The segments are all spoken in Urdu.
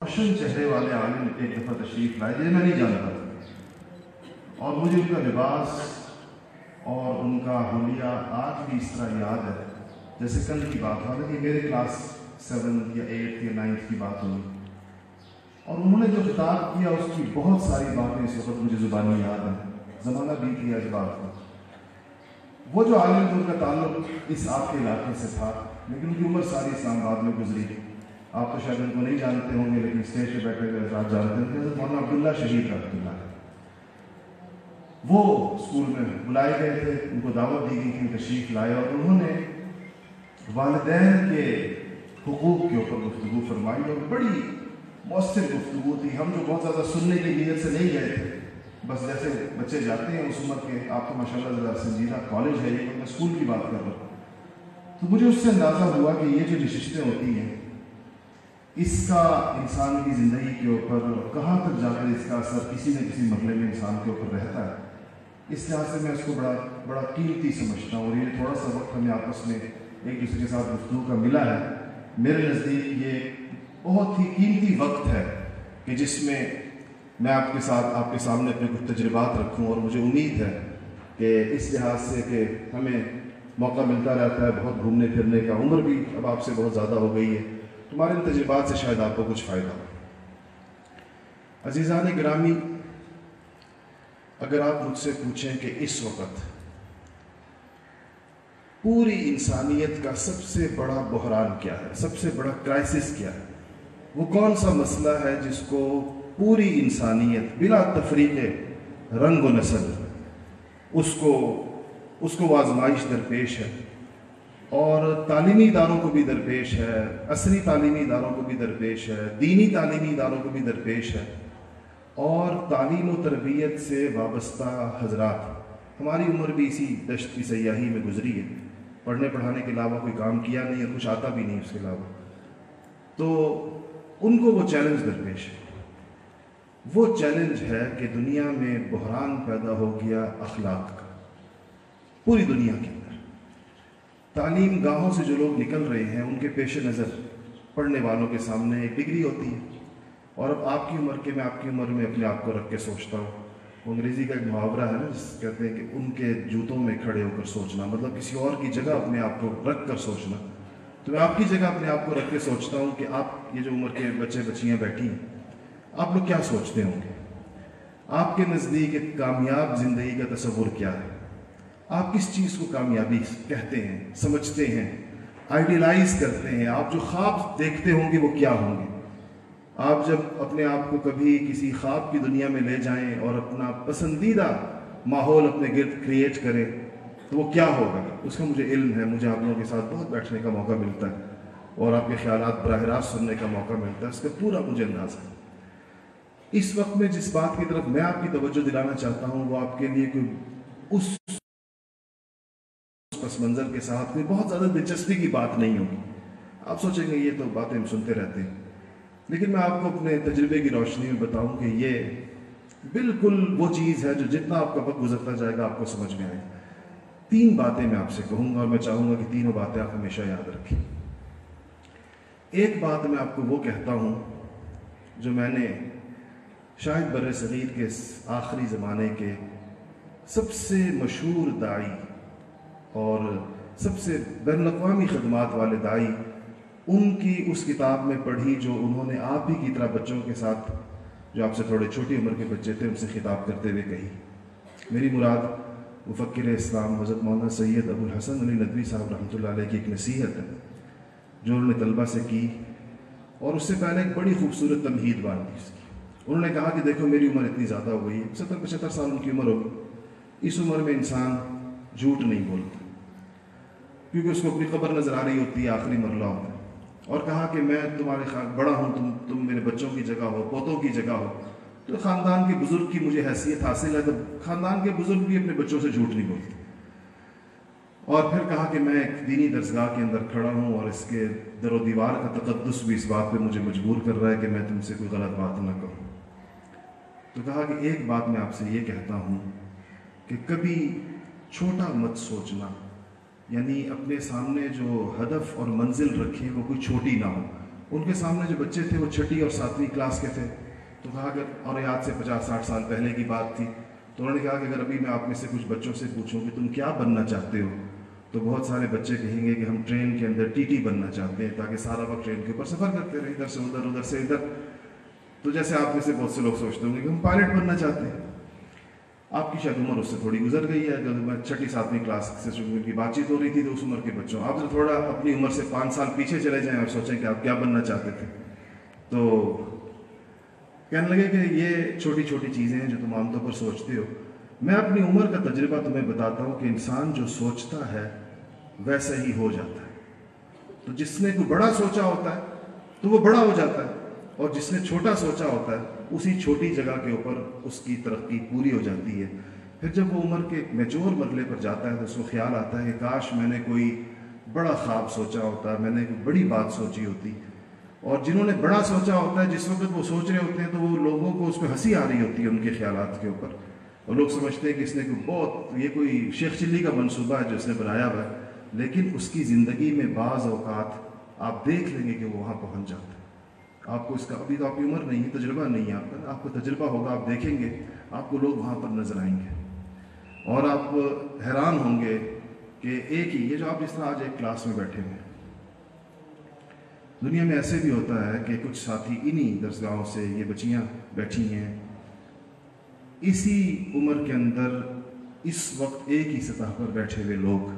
روشن چہرے والے عالم ایک دفعہ تشریف لائے جنہیں میں نہیں جانتا تھا، اور مجھے ان کا لباس اور ان کا حلیہ آج بھی اس طرح یاد ہے جیسے کل کی بات ہو، کہ میرے کلاس 7 یا 8 یا 9 کی بات ہوئی، اور انہوں نے جو خطاب کیا اس کی بہت ساری باتیں اس وقت مجھے زبانی یاد ہیں، زمانہ بیت گیا اس بات کا۔ وہ جو عالم تھے ان کا تعلق اس آپ کے علاقے سے تھا، لیکن ان کی عمر ساری اسلام آباد میں گزری۔ آپ تو شاید ان کو نہیں جانتے ہوں گے، لیکن اسٹیج پہ بیٹھے ہوئے حضرات جانتے ہیں کہ حضرت مولانا عبداللہ شہید رحمۃ اللہ ہے۔ وہ اسکول میں بلائے گئے تھے، ان کو دعوت دی گئی تھی، تشریف لائے، اور انہوں نے والدین کے حقوق کے اوپر گفتگو فرمائی، اور بڑی مؤثر گفتگو تھی۔ ہم جو بہت زیادہ سننے کی نیت سے نہیں گئے تھے، بس جیسے بچے جاتے ہیں اس عمر کے، آپ تو ماشاء اللہ ذرا سنجیدہ کالج ہے یہ، میں اسکول کی بات کر رہا ہوں، تو مجھے اس سے اندازہ ہوا کہ یہ جو نشستیں ہوتی ہیں اس کا انسان کی زندگی کے اوپر کہاں تک جا کر اس کا اثر کسی نہ کسی مرحلے میں انسان کے اوپر رہتا ہے۔ اس لحاظ سے میں اس کو بڑا قیمتی سمجھتا ہوں، اور یہ تھوڑا سا وقت ہمیں آپس میں ایک دوسرے کے ساتھ گفتگو کا ملا ہے، میرے نزدیک یہ بہت ہی قیمتی وقت ہے کہ جس میں آپ کے سامنے اپنے کچھ تجربات رکھوں، اور مجھے امید ہے کہ اس لحاظ سے کہ ہمیں موقع ملتا رہتا ہے بہت گھومنے پھرنے کا، عمر بھی اب آپ سے بہت زیادہ ہو گئی ہے، تمہارے ان تجربات سے شاید آپ کو کچھ فائدہ ہو۔ عزیزان گرامی، اگر آپ مجھ سے پوچھیں کہ اس وقت پوری انسانیت کا سب سے بڑا بحران کیا ہے، سب سے بڑا کرائسس کیا ہے، وہ کون سا مسئلہ ہے جس کو پوری انسانیت بلا تفریق رنگ و نسل اس کو وہ آزمائش درپیش ہے، اور تعلیمی اداروں کو بھی درپیش ہے، عصری تعلیمی اداروں کو بھی درپیش ہے، دینی تعلیمی اداروں کو بھی درپیش ہے، اور تعلیم و تربیت سے وابستہ حضرات، ہماری عمر بھی اسی دشت کی سیاحی میں گزری ہے، پڑھنے پڑھانے کے علاوہ کوئی کام کیا نہیں ہے، کچھ آتا بھی نہیں اس کے علاوہ، تو ان کو وہ چیلنج درپیش ہے۔ وہ چیلنج ہے کہ دنیا میں بحران پیدا ہو گیا اخلاق کا، پوری دنیا کے اندر تعلیم گاہوں سے جو لوگ نکل رہے ہیں ان کے پیش نظر پڑھنے والوں کے سامنے ایک ڈگری ہوتی ہے، اور اب آپ کی عمر کے میں آپ کی عمر میں اپنے آپ کو رکھ کے سوچتا ہوں، وہ انگریزی کا ایک محاورہ ہے نا، جس کہتے ہیں کہ ان کے جوتوں میں کھڑے ہو کر سوچنا، مطلب کسی اور کی جگہ اپنے آپ کو رکھ کر سوچنا۔ تو میں آپ کی جگہ اپنے آپ کو رکھ کے سوچتا ہوں کہ آپ یہ جو عمر کے بچے بچیاں بیٹھی ہیں، آپ لوگ کیا سوچتے ہوں گے؟ آپ کے نزدیک ایک کامیاب زندگی کا تصور کیا ہے؟ آپ کس چیز کو کامیابی کہتے ہیں، سمجھتے ہیں، آئیڈیلائز کرتے ہیں؟ آپ جو خواب دیکھتے ہوں گے وہ کیا ہوں گے؟ آپ جب اپنے آپ کو کبھی کسی خواب کی دنیا میں لے جائیں اور اپنا پسندیدہ ماحول اپنے گرد کریٹ کریں تو وہ کیا ہوگا؟ اس کا مجھے علم ہے، مجھے آپ لوگوں کے ساتھ بہت بیٹھنے کا موقع ملتا ہے اور آپ کے خیالات براہ راست سننے کا موقع ملتا ہے، اس کا پورا مجھے اندازہ ہے۔ اس وقت میں جس بات کی طرف میں آپ کی توجہ دلانا چاہتا ہوں وہ آپ کے لیے کوئی اس پس منظر کے ساتھ کوئی بہت زیادہ دلچسپی کی بات نہیں ہوگی، آپ سوچیں گے یہ تو باتیں ہم سنتے رہتے ہیں، لیکن میں آپ کو اپنے تجربے کی روشنی میں بتاؤں کہ یہ بالکل وہ چیز ہے جو جتنا آپ کا وقت گزرتا جائے گا آپ کو سمجھ میں آئے گا۔ 3 باتیں میں آپ سے کہوں گا اور میں چاہوں گا کہ تینوں باتیں آپ ہمیشہ یاد رکھیں۔ ایک بات میں آپ کو وہ کہتا ہوں جو میں نے شاید بر صغیر کے آخری زمانے کے سب سے مشہور داعی اور سب سے بین الاقوامی خدمات والے داعی ان کی اس کتاب میں پڑھی جو انہوں نے آپ ہی کی طرح بچوں کے ساتھ، جو آپ سے تھوڑے چھوٹی عمر کے بچے تھے، ان سے خطاب کرتے ہوئے کہی۔ میری مراد مفکر اسلام حضرت مولانا سید ابو الحسن علی ندوی صاحب رحمۃ اللہ علیہ کی ایک نصیحت ہے جو انہوں نے طلبہ سے کی، اور اس سے پہلے ایک بڑی خوبصورت تمہید باندھی اس کی۔ انہوں نے کہا کہ دیکھو میری عمر اتنی زیادہ ہو گئی ہے، 70-75 سال ان کی عمر ہوگی، اس عمر میں انسان جھوٹ نہیں بولتا کیونکہ اس کو اپنی قبر نظر آ رہی ہوتی ہے، آخری مرحلہ ہوتا ہے، اور کہا کہ میں تمہارے بڑا ہوں، تم میرے بچوں کی جگہ ہو، پوتوں کی جگہ ہو، تو خاندان کے بزرگ کی مجھے حیثیت حاصل ہے، تو خاندان کے بزرگ بھی اپنے بچوں سے جھوٹ نہیں بولتے۔ اور پھر کہا کہ میں ایک دینی درسگاہ کے اندر کھڑا ہوں اور اس کے در و دیوار کا تقدس بھی اس بات پہ مجھے مجبور کر رہا ہے کہ میں تم سے کوئی غلط بات نہ کروں۔ تو کہا کہ ایک بات میں آپ سے یہ کہتا ہوں کہ کبھی چھوٹا مت سوچنا، یعنی اپنے سامنے جو ہدف اور منزل رکھیں وہ کوئی چھوٹی نہ ہو، ان کے سامنے جو بچے تھے وہ 6 اور 7ویں کلاس کے تھے. تو کہا کہ اور یاد سے 50-60 سال پہلے کی بات تھی. تو انہوں نے کہا کہ اگر ابھی میں آپ میں سے کچھ بچوں سے پوچھوں کہ تم کیا بننا چاہتے ہو، تو بہت سارے بچے کہیں گے کہ ہم ٹرین کے اندر ٹی بننا چاہتے ہیں تاکہ سارا وقت ٹرین کے اوپر سفر کرتے رہیں، ادھر سے ادھر ادھر سے ادھر. تو جیسے آپ میں سے بہت سے لوگ سوچتے ہوں گے کہ ہم پائلٹ بننا چاہتے ہیں. آپ کی شاید عمر اس سے تھوڑی گزر گئی ہے. جب میں 6-7ویں کلاس سے ان کی بات چیت ہو رہی تھی تو اس عمر کے بچوں، آپ تھوڑا اپنی عمر سے 5 سال پیچھے چلے جائیں اور سوچیں کہ آپ کیا بننا چاہتے تھے. تو کہنے لگے کہ یہ چھوٹی چھوٹی چیزیں ہیں جو تم عام طور پر سوچتے ہو. میں اپنی عمر کا تجربہ تمہیں بتاتا ہوں کہ انسان جو سوچتا ہے ویسا ہی ہو جاتا ہے. تو جس نے کوئی بڑا سوچا ہوتا ہے تو وہ بڑا ہو جاتا ہے، اور جس نے چھوٹا سوچا ہوتا ہے اسی چھوٹی جگہ کے اوپر اس کی ترقی پوری ہو جاتی ہے. پھر جب وہ عمر کے میچور مرحلے پر جاتا ہے تو اس کو خیال آتا ہے کہ کاش میں نے کوئی بڑا خواب سوچا ہوتا، میں نے کوئی بڑی بات سوچی ہوتی. اور جنہوں نے بڑا سوچا ہوتا ہے جس وقت وہ سوچ رہے ہوتے ہیں تو وہ لوگوں کو اس پہ ہنسی آ رہی ہوتی ہے ان کے خیالات کے اوپر، اور لوگ سمجھتے ہیں کہ اس نے یہ کوئی شیخ چلی کا منصوبہ ہے جو اس نے بنایا ہوا ہے. لیکن اس کی زندگی میں بعض اوقات آپ دیکھ لیں گے کہ وہ وہاں پہنچ جاتا ہے. آپ کو اس کا ابھی تو آپ کی عمر نہیں ہے، تجربہ نہیں ہے آپ کو تجربہ ہوگا، آپ دیکھیں گے آپ کو لوگ وہاں پر نظر آئیں گے اور آپ حیران ہوں گے کہ ایک ہی یہ جو آپ جس طرح آج ایک کلاس میں بیٹھے ہوئے ہیں، دنیا میں ایسے بھی ہوتا ہے کہ کچھ ساتھی انہی درسگاہوں سے یہ بچیاں بیٹھی ہیں اسی عمر کے اندر اس وقت ایک ہی سطح پر بیٹھے ہوئے لوگ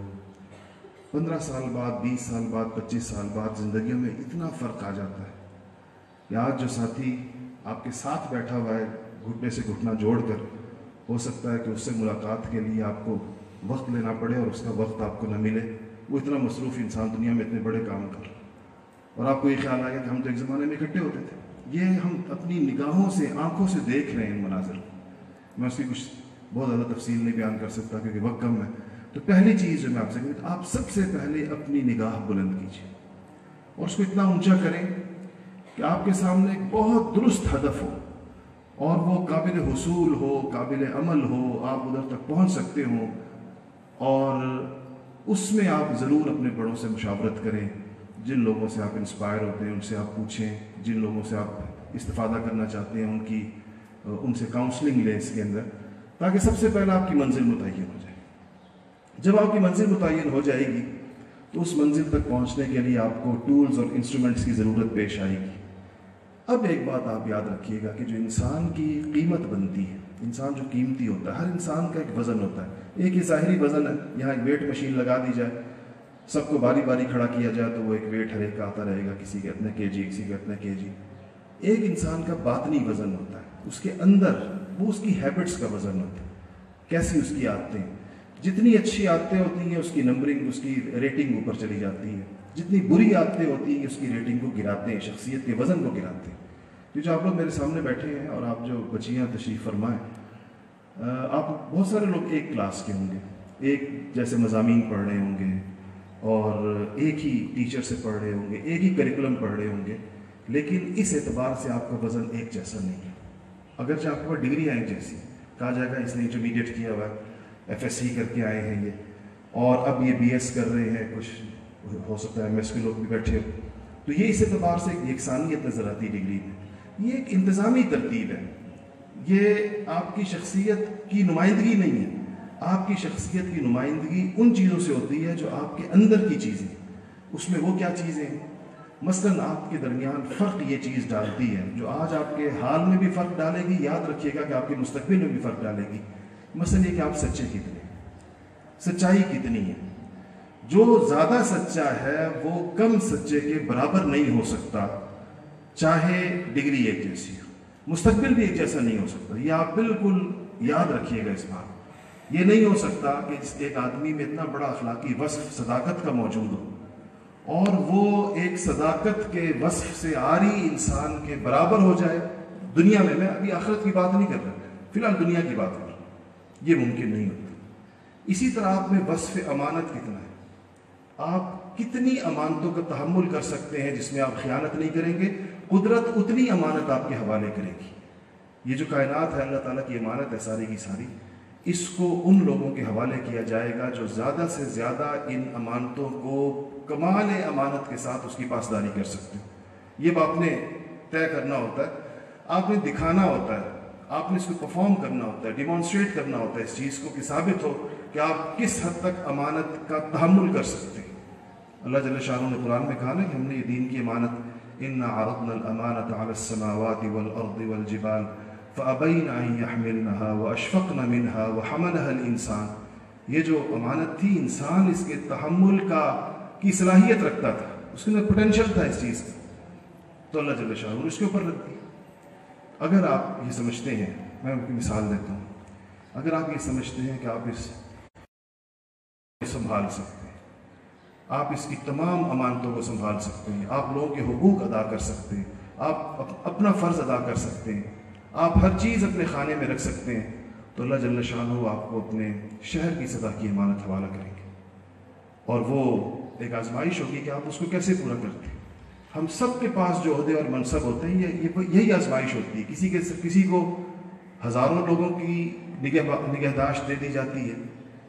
15 سال بعد، 20 سال بعد، 25 سال بعد زندگیوں میں اتنا فرق آ جاتا ہے کہ آج جو ساتھی آپ کے ساتھ بیٹھا ہوا ہے گھٹنے سے گھٹنا جوڑ کر، ہو سکتا ہے کہ اس سے ملاقات کے لیے آپ کو وقت لینا پڑے اور اس کا وقت آپ کو نہ ملے. وہ اتنا مصروف انسان دنیا میں اتنے بڑے کام کر رہا ہے اور آپ کو یہ خیال آیا کہ ہم تو ایک زمانے میں اکٹھے ہوتے تھے. یہ ہم اپنی نگاہوں سے، آنکھوں سے دیکھ رہے ہیں مناظر کو. میں اس کی کچھ بہت زیادہ تفصیل نہیں بیان کر سکتا کیونکہ وقت کم ہے. تو پہلی چیز جو میں آپ سے کہوں کہ آپ سب سے پہلے اپنی نگاہ بلند کیجیے اور اس کو اتنا اونچا کریں کہ آپ کے سامنے ایک بہت درست ہدف ہو اور وہ قابل حصول ہو، قابل عمل ہو، آپ ادھر تک پہنچ سکتے ہوں. اور اس میں آپ ضرور اپنے بڑوں سے مشاورت کریں. جن لوگوں سے آپ انسپائر ہوتے ہیں ان سے آپ پوچھیں، جن لوگوں سے آپ استفادہ کرنا چاہتے ہیں ان سے کاؤنسلنگ لیں اس کے اندر، تاکہ سب سے پہلے آپ کی منزل متعین ہو جائے. جب آپ کی منزل متعین ہو جائے گی تو اس منزل تک پہنچنے کے لیے آپ کو ٹولز اور انسٹرومنٹس کی ضرورت پیش آئے گی. اب ایک بات آپ یاد رکھیے گا کہ جو انسان کی قیمت بنتی ہے، انسان جو قیمتی ہوتا ہے، ہر انسان کا ایک وزن ہوتا ہے. ایک یہ ظاہری وزن ہے، یہاں ایک ویٹ مشین لگا دی جائے، سب کو باری باری کھڑا کیا جائے تو وہ ایک ویٹ ہر ایک کا آتا رہے گا، کسی کے اتنے کے جی، کسی کے اتنے کے جی. ایک انسان کا باطنی وزن ہوتا ہے، اس کے اندر وہ اس کی ہیبٹس کا وزن ہوتا ہے، کیسی اس کی عادتیں. جتنی اچھی عادتیں ہوتی ہیں اس کی نمبرنگ، اس کی ریٹنگ اوپر چلی جاتی ہے. جتنی بری عادتیں ہوتی ہیں اس کی ریٹنگ کو گراتے ہیں، شخصیت کے وزن کو گراتے ہیں. جو آپ لوگ میرے سامنے بیٹھے ہیں اور آپ جو بچیاں تشریف فرمائیں، آپ بہت سارے لوگ ایک کلاس کے ہوں گے، ایک جیسے مضامین پڑھ رہے ہوں گے اور ایک ہی ٹیچر سے پڑھ رہے ہوں گے، ایک ہی کریکولم پڑھ رہے ہوں گے، لیکن اس اعتبار سے آپ کا وزن ایک جیسا نہیں ہے. اگرچہ آپ کے پاس ڈگری ایک جیسی، کہا جائے گا اس نے انٹرمیڈیٹ کیا ہوا ہے، FSc کر کے آئے ہیں یہ، اور اب یہ BS کر رہے ہیں، کچھ ہو سکتا ہے MS کے لوگ بھی بیٹھے ہو، تو یہ اس اعتبار سے ایک یکسانیت نظر آتی ڈگری میں. یہ ایک انتظامی ترتیب ہے، یہ آپ کی شخصیت کی نمائندگی نہیں ہے. آپ کی شخصیت کی نمائندگی ان چیزوں سے ہوتی ہے جو آپ کے اندر کی چیزیں. اس میں وہ کیا چیزیں ہیں؟ مثلاً آپ کے درمیان فرق یہ چیز ڈالتی ہے جو آج آپ کے حال میں بھی فرق ڈالے گی، یاد رکھیے گا کہ آپ کے مستقبل میں بھی فرق ڈالے گی. مثلاً یہ کہ آپ سچے کتنے ہیں، سچائی کتنی ہے. جو زیادہ سچا ہے وہ کم سچے کے برابر نہیں ہو سکتا، چاہے ڈگری ایک جیسی ہو، مستقبل بھی ایک جیسا نہیں ہو سکتا. یہ آپ بالکل یاد رکھیے گا اس بات. یہ نہیں ہو سکتا کہ ایک آدمی میں اتنا بڑا اخلاقی وصف صداقت کا موجود ہو اور وہ ایک صداقت کے وصف سے عاری انسان کے برابر ہو جائے دنیا میں. میں ابھی آخرت کی بات نہیں کر رہا، فی الحال دنیا کی بات کر رہا ہوں. یہ ممکن نہیں ہوتا. اسی طرح آپ میں وصف امانت کتنا ہے، آپ کتنی امانتوں کا تحمل کر سکتے ہیں جس میں آپ خیانت نہیں کریں گے. قدرت اتنی امانت آپ کے حوالے کرے گی. یہ جو کائنات ہے اللہ تعالیٰ کی امانت ہے ساری کی ساری، اس کو ان لوگوں کے حوالے کیا جائے گا جو زیادہ سے زیادہ ان امانتوں کو کمال امانت کے ساتھ اس کی پاسداری کر سکتے ہیں. یہ آپ نے طے کرنا ہوتا ہے، آپ نے دکھانا ہوتا ہے، آپ نے اس کو پرفارم کرنا ہوتا ہے، ڈیمانسٹریٹ کرنا ہوتا ہے اس چیز کو کہ ثابت ہو کہ آپ کس حد تک امانت کا تحمل کر سکتے ہیں۔ اللہ جل شانہ نے قرآن میں کہا نا کہ ہم نے یہ دین کی امانت اِنَّا عَرَضْنَا الْأَمَانَةَ عَلَى السَّمَاوَاتِ وَالْأَرْضِ وَالْجِبَالِ فَأَبَيْنَ أَن يَحْمِلْنَهَا وَأَشْفَقْنَ مِنْهَا وَحَمَلَهَا الْإِنسَانُ، یہ جو امانت تھی انسان اس کے تحمل کی صلاحیت رکھتا تھا، اس کے اندر پوٹینشیل تھا اس چیز کا، تو اللہ جل شانہ نے اس کے اوپر رکھ دی۔ اگر آپ یہ سمجھتے ہیں، میں ان کی مثال دیتا ہوں، اگر آپ یہ سمجھتے ہیں کہ آپ اس سنبھال سکتے ہیں، آپ اس کی تمام امانتوں کو سنبھال سکتے ہیں، آپ لوگوں کے حقوق ادا کر سکتے ہیں، آپ اپنا فرض ادا کر سکتے ہیں، آپ ہر چیز اپنے خانے میں رکھ سکتے ہیں، تو اللہ جل شانہ آپ کو اپنے شہر کی سطح کی امانت حوالہ کریں گے، اور وہ ایک آزمائش ہوگی کہ آپ اس کو کیسے پورا کرتے ہیں۔ ہم سب کے پاس جو عہدے اور منصب ہوتے ہیں یہی آزمائش ہوتی ہے۔ کسی کو ہزاروں لوگوں کی نگہداشت دے دی جاتی ہے،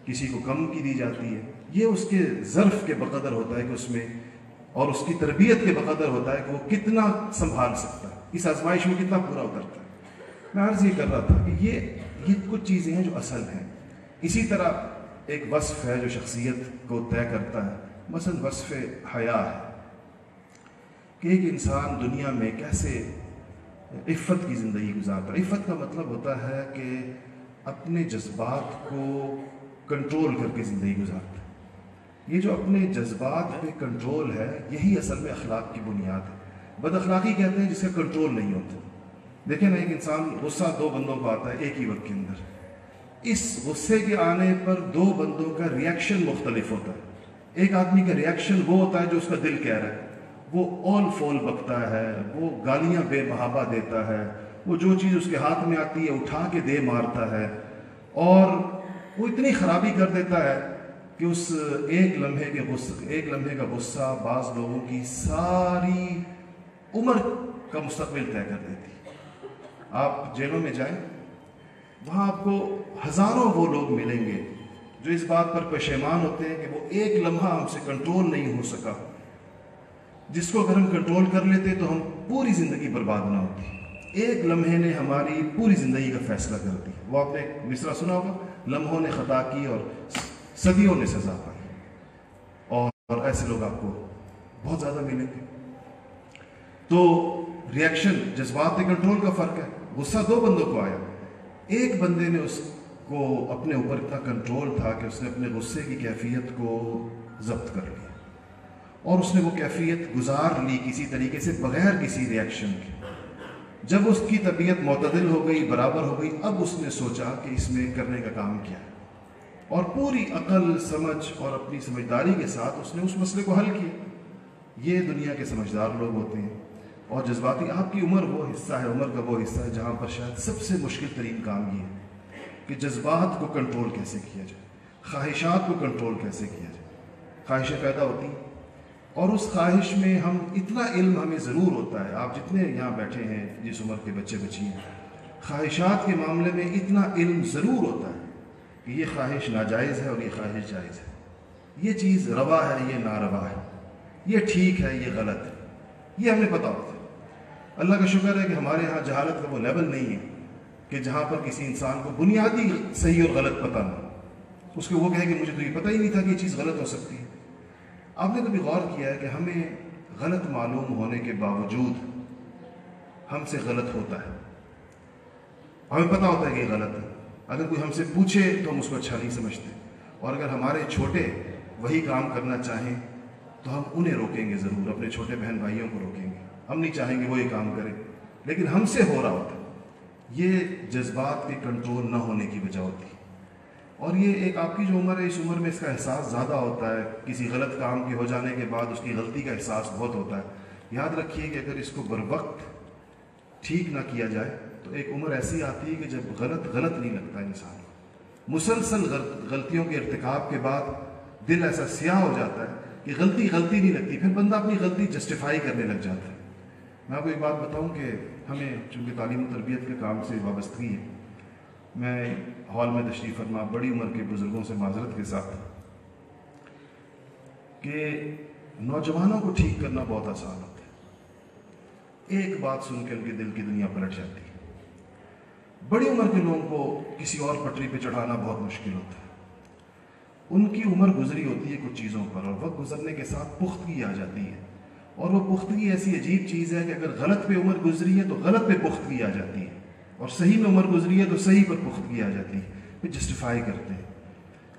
کسی کو کم کی دی جاتی ہے، یہ اس کے ظرف کے بقدر ہوتا ہے کہ اس میں، اور اس کی تربیت کے بقدر ہوتا ہے کہ وہ کتنا سنبھال سکتا ہے، اس آزمائش میں کتنا پورا اترتا ہے۔ میں عرض یہ کر رہا تھا کہ یہ کچھ چیزیں ہیں جو اصل ہیں۔ اسی طرح ایک وصف ہے جو شخصیت کو طے کرتا ہے، مثلا وصف حیا ہے کہ ایک انسان دنیا میں کیسے عفت کی زندگی گزارتا ہے۔ عفت کا مطلب ہوتا ہے کہ اپنے جذبات کو کنٹرول کر کے زندگی گزارتا ہے۔ یہ جو اپنے جذبات پہ کنٹرول ہے، یہی اصل میں اخلاق کی بنیاد ہے۔ بد اخلاقی کہتے ہیں جس کا کنٹرول نہیں ہوتا۔ دیکھیں نا، ایک انسان غصہ دو بندوں کو آتا ہے ایک ہی وقت کے اندر، اس غصے کے آنے پر دو بندوں کا ریاکشن مختلف ہوتا ہے۔ ایک آدمی کا ریاکشن وہ ہوتا ہے جو اس کا دل کہہ رہا ہے، وہ اول فول بکتا ہے، وہ گالیاں بے محابہ دیتا ہے، وہ جو چیز اس کے ہاتھ میں آتی ہے اٹھا کے دے مارتا ہے، اور وہ اتنی خرابی کر دیتا ہے کہ اس ایک لمحے کا غصہ بعض لوگوں کی ساری عمر کا مستقبل طے کر دیتی ہے۔ آپ جیلوں میں جائیں، وہاں آپ کو ہزاروں وہ لوگ ملیں گے جو اس بات پر پشیمان ہوتے ہیں کہ وہ ایک لمحہ ہم سے کنٹرول نہیں ہو سکا، جس کو اگر ہم کنٹرول کر لیتے تو ہم پوری زندگی برباد نہ ہوتی۔ ایک لمحے نے ہماری پوری زندگی کا فیصلہ کر دیا۔ وہ آپ نے ایک مصرع سنا ہوگا، لمحوں نے خطا کی اور صدیوں نے سزا پائی، اور ایسے لوگ آپ کو بہت زیادہ ملیں گے۔ تو ریاکشن، جذبات کے کنٹرول کا فرق ہے۔ غصہ دو بندوں کو آیا، ایک بندے نے اس کو اپنے اوپر اتنا کنٹرول تھا کہ اس نے اپنے غصے کی کیفیت کو ضبط کر لیا، اور اس نے وہ کیفیت گزار لی کسی طریقے سے بغیر کسی ریاکشن کے۔ جب اس کی طبیعت معتدل ہو گئی، برابر ہو گئی، اب اس نے سوچا کہ اس میں کرنے کا کام کیا ہے، اور پوری عقل، سمجھ اور اپنی سمجھداری کے ساتھ اس نے اس مسئلے کو حل کیا۔ یہ دنیا کے سمجھدار لوگ ہوتے ہیں۔ اور جذباتی، آپ کی عمر وہ حصہ ہے، عمر کا وہ حصہ ہے جہاں پر شاید سب سے مشکل ترین کام یہ ہے کہ جذبات کو کنٹرول کیسے کیا جائے، خواہشات کو کنٹرول کیسے کیا جائے۔ خواہشیں پیدا ہوتی ہیں، اور اس خواہش میں اتنا علم ہمیں ضرور ہوتا ہے، آپ جتنے یہاں بیٹھے ہیں جس عمر کے بچے بچی ہیں، خواہشات کے معاملے میں اتنا علم ضرور ہوتا ہے کہ یہ خواہش ناجائز ہے اور یہ خواہش جائز ہے، یہ چیز روا ہے، یہ ناروا ہے، یہ ٹھیک ہے، یہ غلط ہے، یہ ہمیں پتہ ہوتا ہے۔ اللہ کا شکر ہے کہ ہمارے ہاں جہالت کا وہ لیول نہیں ہے کہ جہاں پر کسی انسان کو بنیادی صحیح اور غلط پتہ نہ، اس کو وہ کہے کہ مجھے تو یہ پتہ ہی نہیں تھا کہ یہ چیز غلط ہو سکتی ہے۔ آپ نے کبھی غور کیا ہے کہ ہمیں غلط معلوم ہونے کے باوجود ہم سے غلط ہوتا ہے، ہمیں پتہ ہوتا ہے کہ یہ غلط ہے، اگر کوئی ہم سے پوچھے تو ہم اس کو اچھا نہیں سمجھتے، اور اگر ہمارے چھوٹے وہی کام کرنا چاہیں تو ہم انہیں روکیں گے ضرور، اپنے چھوٹے بہن بھائیوں کو روکیں گے، ہم نہیں چاہیں گے وہ یہ کام کرے، لیکن ہم سے ہو رہا ہوتا ہے۔ یہ جذبات کے کنٹرول نہ ہونے کی وجہ ہوتی ہے، اور یہ ایک آپ کی جو عمر ہے، اس عمر میں اس کا احساس زیادہ ہوتا ہے، کسی غلط کام کے ہو جانے کے بعد اس کی غلطی کا احساس بہت ہوتا ہے۔ یاد رکھیے کہ اگر اس کو بر وقت ٹھیک نہ کیا جائے تو ایک عمر ایسی آتی ہے کہ جب غلط نہیں لگتا انسان کو، مسلسل غلطیوں کے ارتکاب کے بعد دل ایسا سیاہ ہو جاتا ہے کہ غلطی نہیں لگتی، پھر بندہ اپنی غلطی جسٹیفائی کرنے لگ جاتا ہے۔ میں آپ کو ایک بات بتاؤں کہ ہمیں چونکہ تعلیم و تربیت کے کام سے وابستگی ہے، میں ہال میں تشریف فرما بڑی عمر کے بزرگوں سے معذرت کے ساتھ کہ نوجوانوں کو ٹھیک کرنا بہت آسان ہوتا ہے، ایک بات سن کے ان کے دل کی دنیا پلٹ جاتی ہے۔ بڑی عمر کے لوگوں کو کسی اور پٹری پہ چڑھانا بہت مشکل ہوتا ہے۔ ان کی عمر گزری ہوتی ہے کچھ چیزوں پر، اور وقت گزرنے کے ساتھ پختگی آ جاتی ہے، اور وہ پختگی ایسی عجیب چیز ہے کہ اگر غلط پہ عمر گزری ہے تو غلط پہ پختگی آ جاتی ہے، اور صحیح میں عمر گزری ہے تو صحیح پر پختگی آ جاتی ہے۔ پھر جسٹیفائی کرتے ہیں،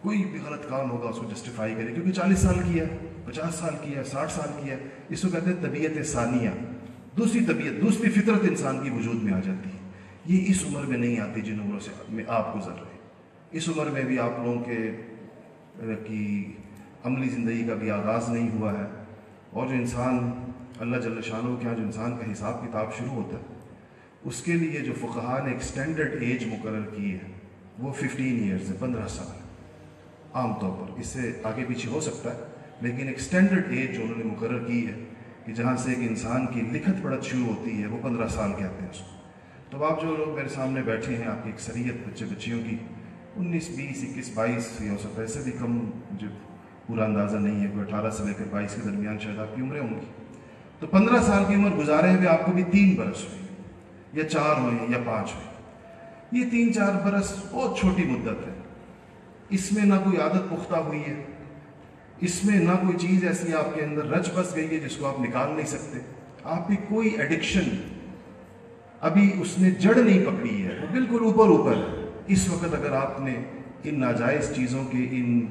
کوئی بھی غلط کام ہوگا اس کو جسٹیفائی کرے، کیونکہ 40 سال کیا ہے، 50 سال کیا ہے، 60 سال کیا ہے۔ اس کو کہتے ہیں طبیعت ثانیہ، دوسری طبیعت، دوسری فطرت انسان کی وجود میں آ جاتی ہے۔ یہ اس عمر میں نہیں آتی جن عمروں سے میں آپ گزر رہے ہیں۔ اس عمر میں بھی آپ لوگوں کی عملی زندگی کا بھی آغاز نہیں ہوا ہے، اور جو انسان اللہ جل شانہ کے ہاں جو انسان کا حساب کتاب شروع ہوتا ہے، اس کے لیے جو فقہاء نے ایکسٹینڈڈ ایج مقرر کی ہے وہ 15 ایئرز ہے، 15 سال عام طور پر، اس سے آگے پیچھے ہو سکتا ہے، لیکن ایکسٹینڈڈ ایج جو انہوں نے مقرر کی ہے کہ جہاں سے ایک انسان کی لکھت پڑھت شروع ہوتی ہے وہ 15 سال کہتے ہیں اس کو۔ تو آپ جو لوگ میرے سامنے بیٹھے ہیں، آپ کی اکثریت بچے بچیوں کی 19 20 21 22 ہی ہو سکتا ہے، اس سے بھی کم مجھے پورا اندازہ نہیں ہے، کوئی 18 سے لے کر 22 کے درمیان شاید آپ کی عمریں ہوں گی۔ تو 15 سال کی عمر گزارے ہوئے آپ کو بھی 3 برس ہوئے، یا 4 ہوئے یا 5 ہوئے۔ یہ 3-4 برس بہت چھوٹی مدت ہے، اس میں نہ کوئی عادت پختہ ہوئی ہے، اس میں نہ کوئی چیز ایسی آپ کے اندر رچ بس گئی ہے جس کو آپ نکال نہیں سکتے۔ آپ کی کوئی ایڈکشن ابھی اس نے جڑ نہیں پکڑی ہے، وہ بالکل اوپر ہے۔ اس وقت اگر آپ نے ان ناجائز چیزوں کے ان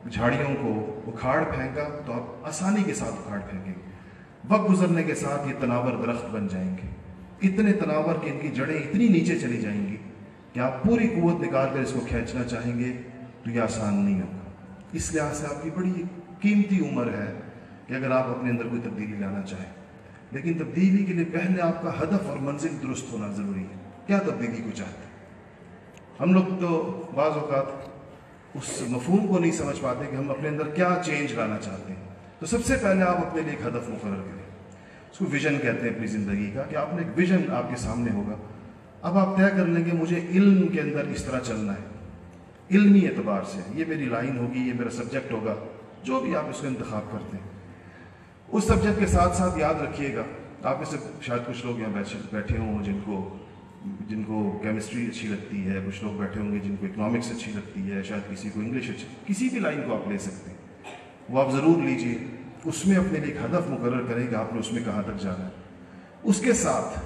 جھاڑیوں کو اکھاڑ پھینکا تو آپ آسانی کے ساتھ اکھاڑ پھینکیں گے۔ وقت گزرنے کے ساتھ یہ تناور درخت بن جائیں گے، اتنے تناور کہ ان کی جڑیں اتنی نیچے چلی جائیں گی کہ آپ پوری قوت نکال کر اس کو کھینچنا چاہیں گے تو یہ آسان نہیں ہوگا۔ اس لحاظ سے آپ کی بڑی قیمتی عمر ہے کہ اگر آپ اپنے اندر کوئی تبدیلی لانا چاہیں، لیکن تبدیلی کے لیے پہلے آپ کا ہدف اور منزل درست ہونا ضروری ہے۔ کیا تبدیلی کو چاہتے ہیں؟ ہم لوگ تو بعض اوقات اس مفہوم کو نہیں سمجھ پاتے کہ ہم اپنے اندر کیا چینج لانا چاہتے ہیں۔ تو سب سے پہلے آپ اپنے لیے ایک ہدف مقرر کریں، اس کو ویژن کہتے ہیں اپنی زندگی کا، کہ آپ نے ایک ویژن آپ کے سامنے ہوگا۔ اب آپ طے کر لیں کہ مجھے علم کے اندر اس طرح چلنا ہے، علمی اعتبار سے یہ میری لائن ہوگی، یہ میرا سبجیکٹ ہوگا، جو بھی آپ اس کا انتخاب کرتے ہیں۔ اس سبجیکٹ کے ساتھ ساتھ یاد رکھیے گا، آپ میں سے شاید کچھ لوگ یہاں بیٹھے ہوں جن کو کیمسٹری اچھی لگتی ہے، کچھ لوگ بیٹھے ہوں گے جن کو اکنامکس اچھی لگتی ہے، شاید کسی کو انگلش اچھی، کسی بھی لائن کو آپ لے سکتے ہیں، وہ آپ ضرور لیجئے۔ اس میں اپنے لیے ایک ہدف مقرر کریں کہ آپ نے اس میں کہاں تک جانا ہے۔ اس کے ساتھ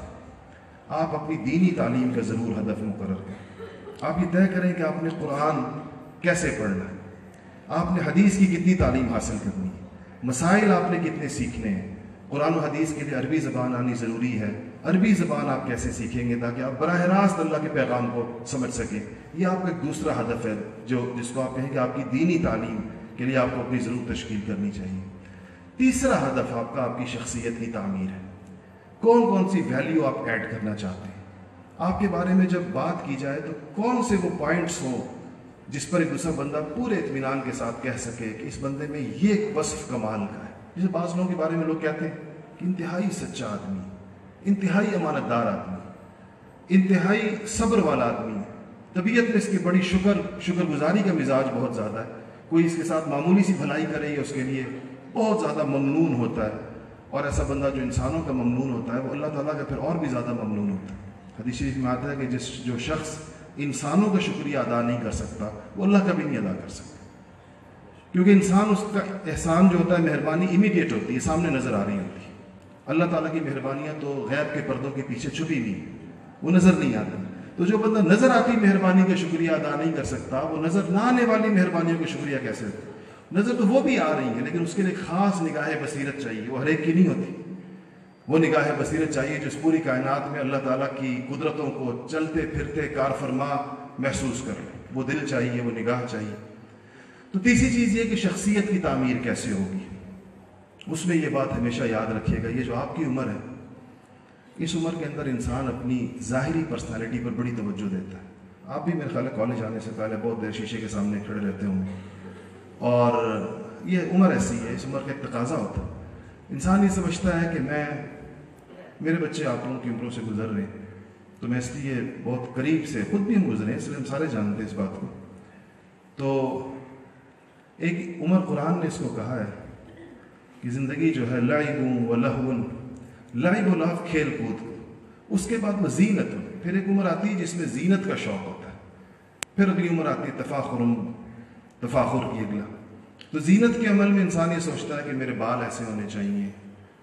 آپ اپنی دینی تعلیم کا ضرور ہدف مقرر کریں۔ آپ یہ طے کریں کہ آپ نے قرآن کیسے پڑھنا ہے، آپ نے حدیث کی کتنی تعلیم حاصل کرنی ہے، مسائل آپ نے کتنے سیکھنے ہیں۔ قرآن و حدیث کے لیے عربی زبان آنی ضروری ہے، عربی زبان آپ کیسے سیکھیں گے تاکہ آپ براہ راست اللہ کے پیغام کو سمجھ سکیں۔ یہ آپ کا ایک دوسرا ہدف ہے جس کو آپ کہیں کہ آپ کی دینی تعلیم کے لیے آپ کو اپنی ضرور تشکیل کرنی چاہیے۔ تیسرا ہدف آپ کا آپ کی شخصیت کی تعمیر ہے، کون سی ویلیو آپ ایڈ کرنا چاہتے ہیں۔ آپ کے بارے میں جب بات کی جائے تو کون سے وہ پوائنٹس ہوں جس پر ایک دوسرا بندہ پورے اطمینان کے ساتھ کہہ سکے کہ اس بندے میں یہ ایک وصف کمال کا ہے۔ جیسے بعض لوگوں کے بارے میں لوگ کہتے ہیں کہ انتہائی سچا آدمی، انتہائی امانت دار آدمی، انتہائی صبر والا آدمی، طبیعت میں اس کی بڑی شکر گزاری کا مزاج بہت زیادہ ہے، کوئی اس کے ساتھ معمولی سی بھلائی کرے یا اس کے لیے بہت زیادہ ممنون ہوتا ہے، اور ایسا بندہ جو انسانوں کا ممنون ہوتا ہے وہ اللہ تعالیٰ کا پھر اور بھی زیادہ ممنون ہوتا ہے۔ حدیث شریف میں آتا ہے کہ جو شخص انسانوں کا شکریہ ادا نہیں کر سکتا وہ اللہ کا بھی نہیں ادا کر سکتا، کیونکہ انسان اس کا احسان جو ہوتا ہے، مہربانی امیڈیٹ ہوتی ہے، سامنے نظر آ رہی ہوتی ہے۔ اللہ تعالیٰ کی مہربانیاں تو غیب کے پردوں کے پیچھے چھپی ہوئی، وہ نظر نہیں آتی۔ تو جو بندہ نظر آتی مہربانی کا شکریہ ادا نہیں کر سکتا، وہ نظر نہ آنے والی مہربانیوں کا شکریہ کیسے ادا؟ نظر تو وہ بھی آ رہی ہے لیکن اس کے لیے خاص نگاہ بصیرت چاہیے، وہ ہر ایک کی نہیں ہوتی۔ وہ نگاہ بصیرت چاہیے جو اس پوری کائنات میں اللہ تعالیٰ کی قدرتوں کو چلتے پھرتے کار فرما محسوس کر لے، وہ دل چاہیے، وہ نگاہ چاہیے۔ تو تیسری چیز یہ کہ شخصیت کی تعمیر کیسے ہوگی، اس میں یہ بات ہمیشہ یاد رکھیے گا، یہ جو آپ کی عمر ہے، اس عمر کے اندر انسان اپنی ظاہری پرسنالٹی پر بڑی توجہ دیتا ہے۔ آپ بھی میرے خیال ہے کالج آنے سے پہلے بہت دیر شیشے کے سامنے کھڑے رہتے ہوں گے، اور یہ عمر ایسی ہے، اس عمر کا ایک تقاضا ہوتا ہے۔ انسان یہ سمجھتا ہے کہ میرے بچے آپ لوگوں کی عمروں سے گزر رہے ہیں، تو میں اس لیے بہت قریب سے، خود بھی ہم گزرے ہیں، اس لیے ہم سارے جانتے ہیں اس بات کو۔ تو ایک عمر قرآن نے اس کو کہا ہے کہ زندگی جو ہے لعب و لہو لعب و لہو کھیل کود کو، اس کے بعد وہ زینت ہو، پھر ایک عمر آتی ہے جس میں زینت کا شوق ہوتا ہے، پھر اگلی عمر آتی ہے تفاخر کی اگلا. تو زینت کے عمل میں انسان یہ سوچتا ہے کہ میرے بال ایسے ہونے چاہیے،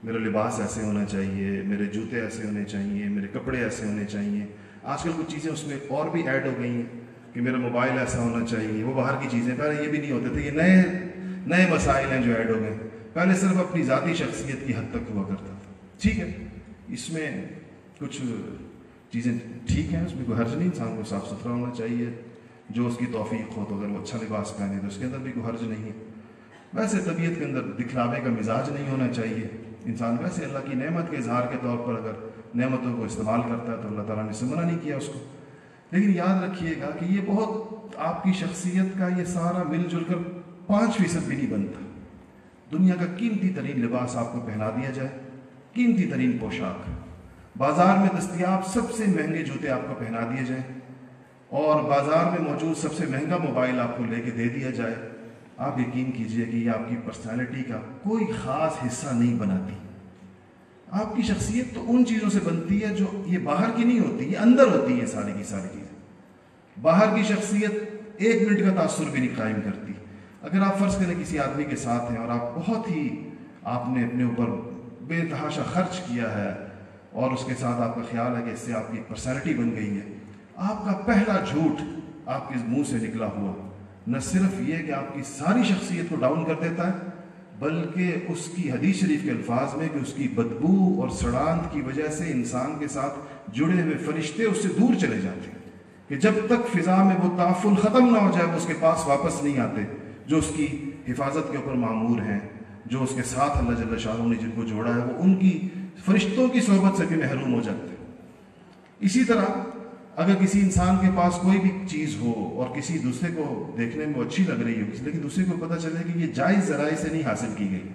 میرا لباس ایسے ہونا چاہیے، میرے جوتے ایسے ہونے چاہیے، میرے کپڑے ایسے ہونے چاہیے. آج کل کچھ چیزیں اس میں اور بھی ایڈ ہو گئی ہیں کہ میرا موبائل ایسا ہونا چاہیے، وہ باہر کی چیزیں. پہلے یہ بھی نہیں ہوتے تھے، یہ نئے مسائل ہیں جو ایڈ ہو گئے. پہلے صرف اپنی ذاتی شخصیت کی حد تک ہوا کرتا تھا. ٹھیک ہے، اس میں کچھ چیزیں ٹھیک ہیں، اس میں کوئی حرج نہیں، انسان کو صاف ستھرا ہونا چاہیے، جو اس کی توفیق ہو تو اگر وہ اچھا لباس پہنے تو اس کے اندر بھی کوئی حرج نہیں ہے. ویسے طبیعت کے اندر دکھلاوے کا مزاج نہیں ہونا چاہیے. انسان ویسے اللہ کی نعمت کے اظہار کے طور پر اگر نعمتوں کو استعمال کرتا ہے تو اللہ تعالیٰ نے اس سے منع نہیں کیا اس کو. لیکن یاد رکھیے گا کہ یہ بہت آپ کی شخصیت کا یہ سارا مل جل کر 5% بھی نہیں بنتا. دنیا کا قیمتی ترین لباس آپ کو پہنا دیا جائے، قیمتی ترین پوشاک، بازار میں دستیاب سب سے مہنگے جوتے آپ کو پہنا دیے جائیں، اور بازار میں موجود سب سے مہنگا موبائل آپ کو لے کے دے دیا جائے، آپ یقین کیجئے کہ یہ آپ کی پرسنالٹی کا کوئی خاص حصہ نہیں بناتی. آپ کی شخصیت تو ان چیزوں سے بنتی ہے جو یہ باہر کی نہیں ہوتی، یہ اندر ہوتی ہے ساری کی ساری چیزیں. باہر کی شخصیت 1 منٹ کا تاثر بھی نہیں قائم کرتی. اگر آپ فرض کریں کسی آدمی کے ساتھ ہیں اور آپ نے اپنے اوپر بے تحاشا خرچ کیا ہے اور اس کے ساتھ آپ کا خیال ہے کہ اس سے آپ کی پرسنالٹی بن گئی ہے، آپ کا پہلا جھوٹ آپ کے منہ سے نکلا ہوا نہ صرف یہ کہ آپ کی ساری شخصیت کو ڈاؤن کر دیتا ہے، بلکہ اس کی حدیث شریف کے الفاظ میں کہ اس کی بدبو اور سڑاند کی وجہ سے انسان کے ساتھ جڑے ہوئے فرشتے اس سے دور چلے جاتے ہیں، کہ جب تک فضا میں وہ تعفن ختم نہ ہو جائے وہ اس کے پاس واپس نہیں آتے. جو اس کی حفاظت کے اوپر معمور ہیں، جو اس کے ساتھ اللہ جل شانہ نے جن کو جوڑا ہے، وہ ان کی فرشتوں کی صحبت سے بھی محروم ہو جاتے ہیں. اسی طرح اگر کسی انسان کے پاس کوئی بھی چیز ہو اور کسی دوسرے کو دیکھنے میں وہ اچھی لگ رہی ہو، لیکن دوسرے کو پتہ چلے کہ یہ جائز ذرائع سے نہیں حاصل کی گئی،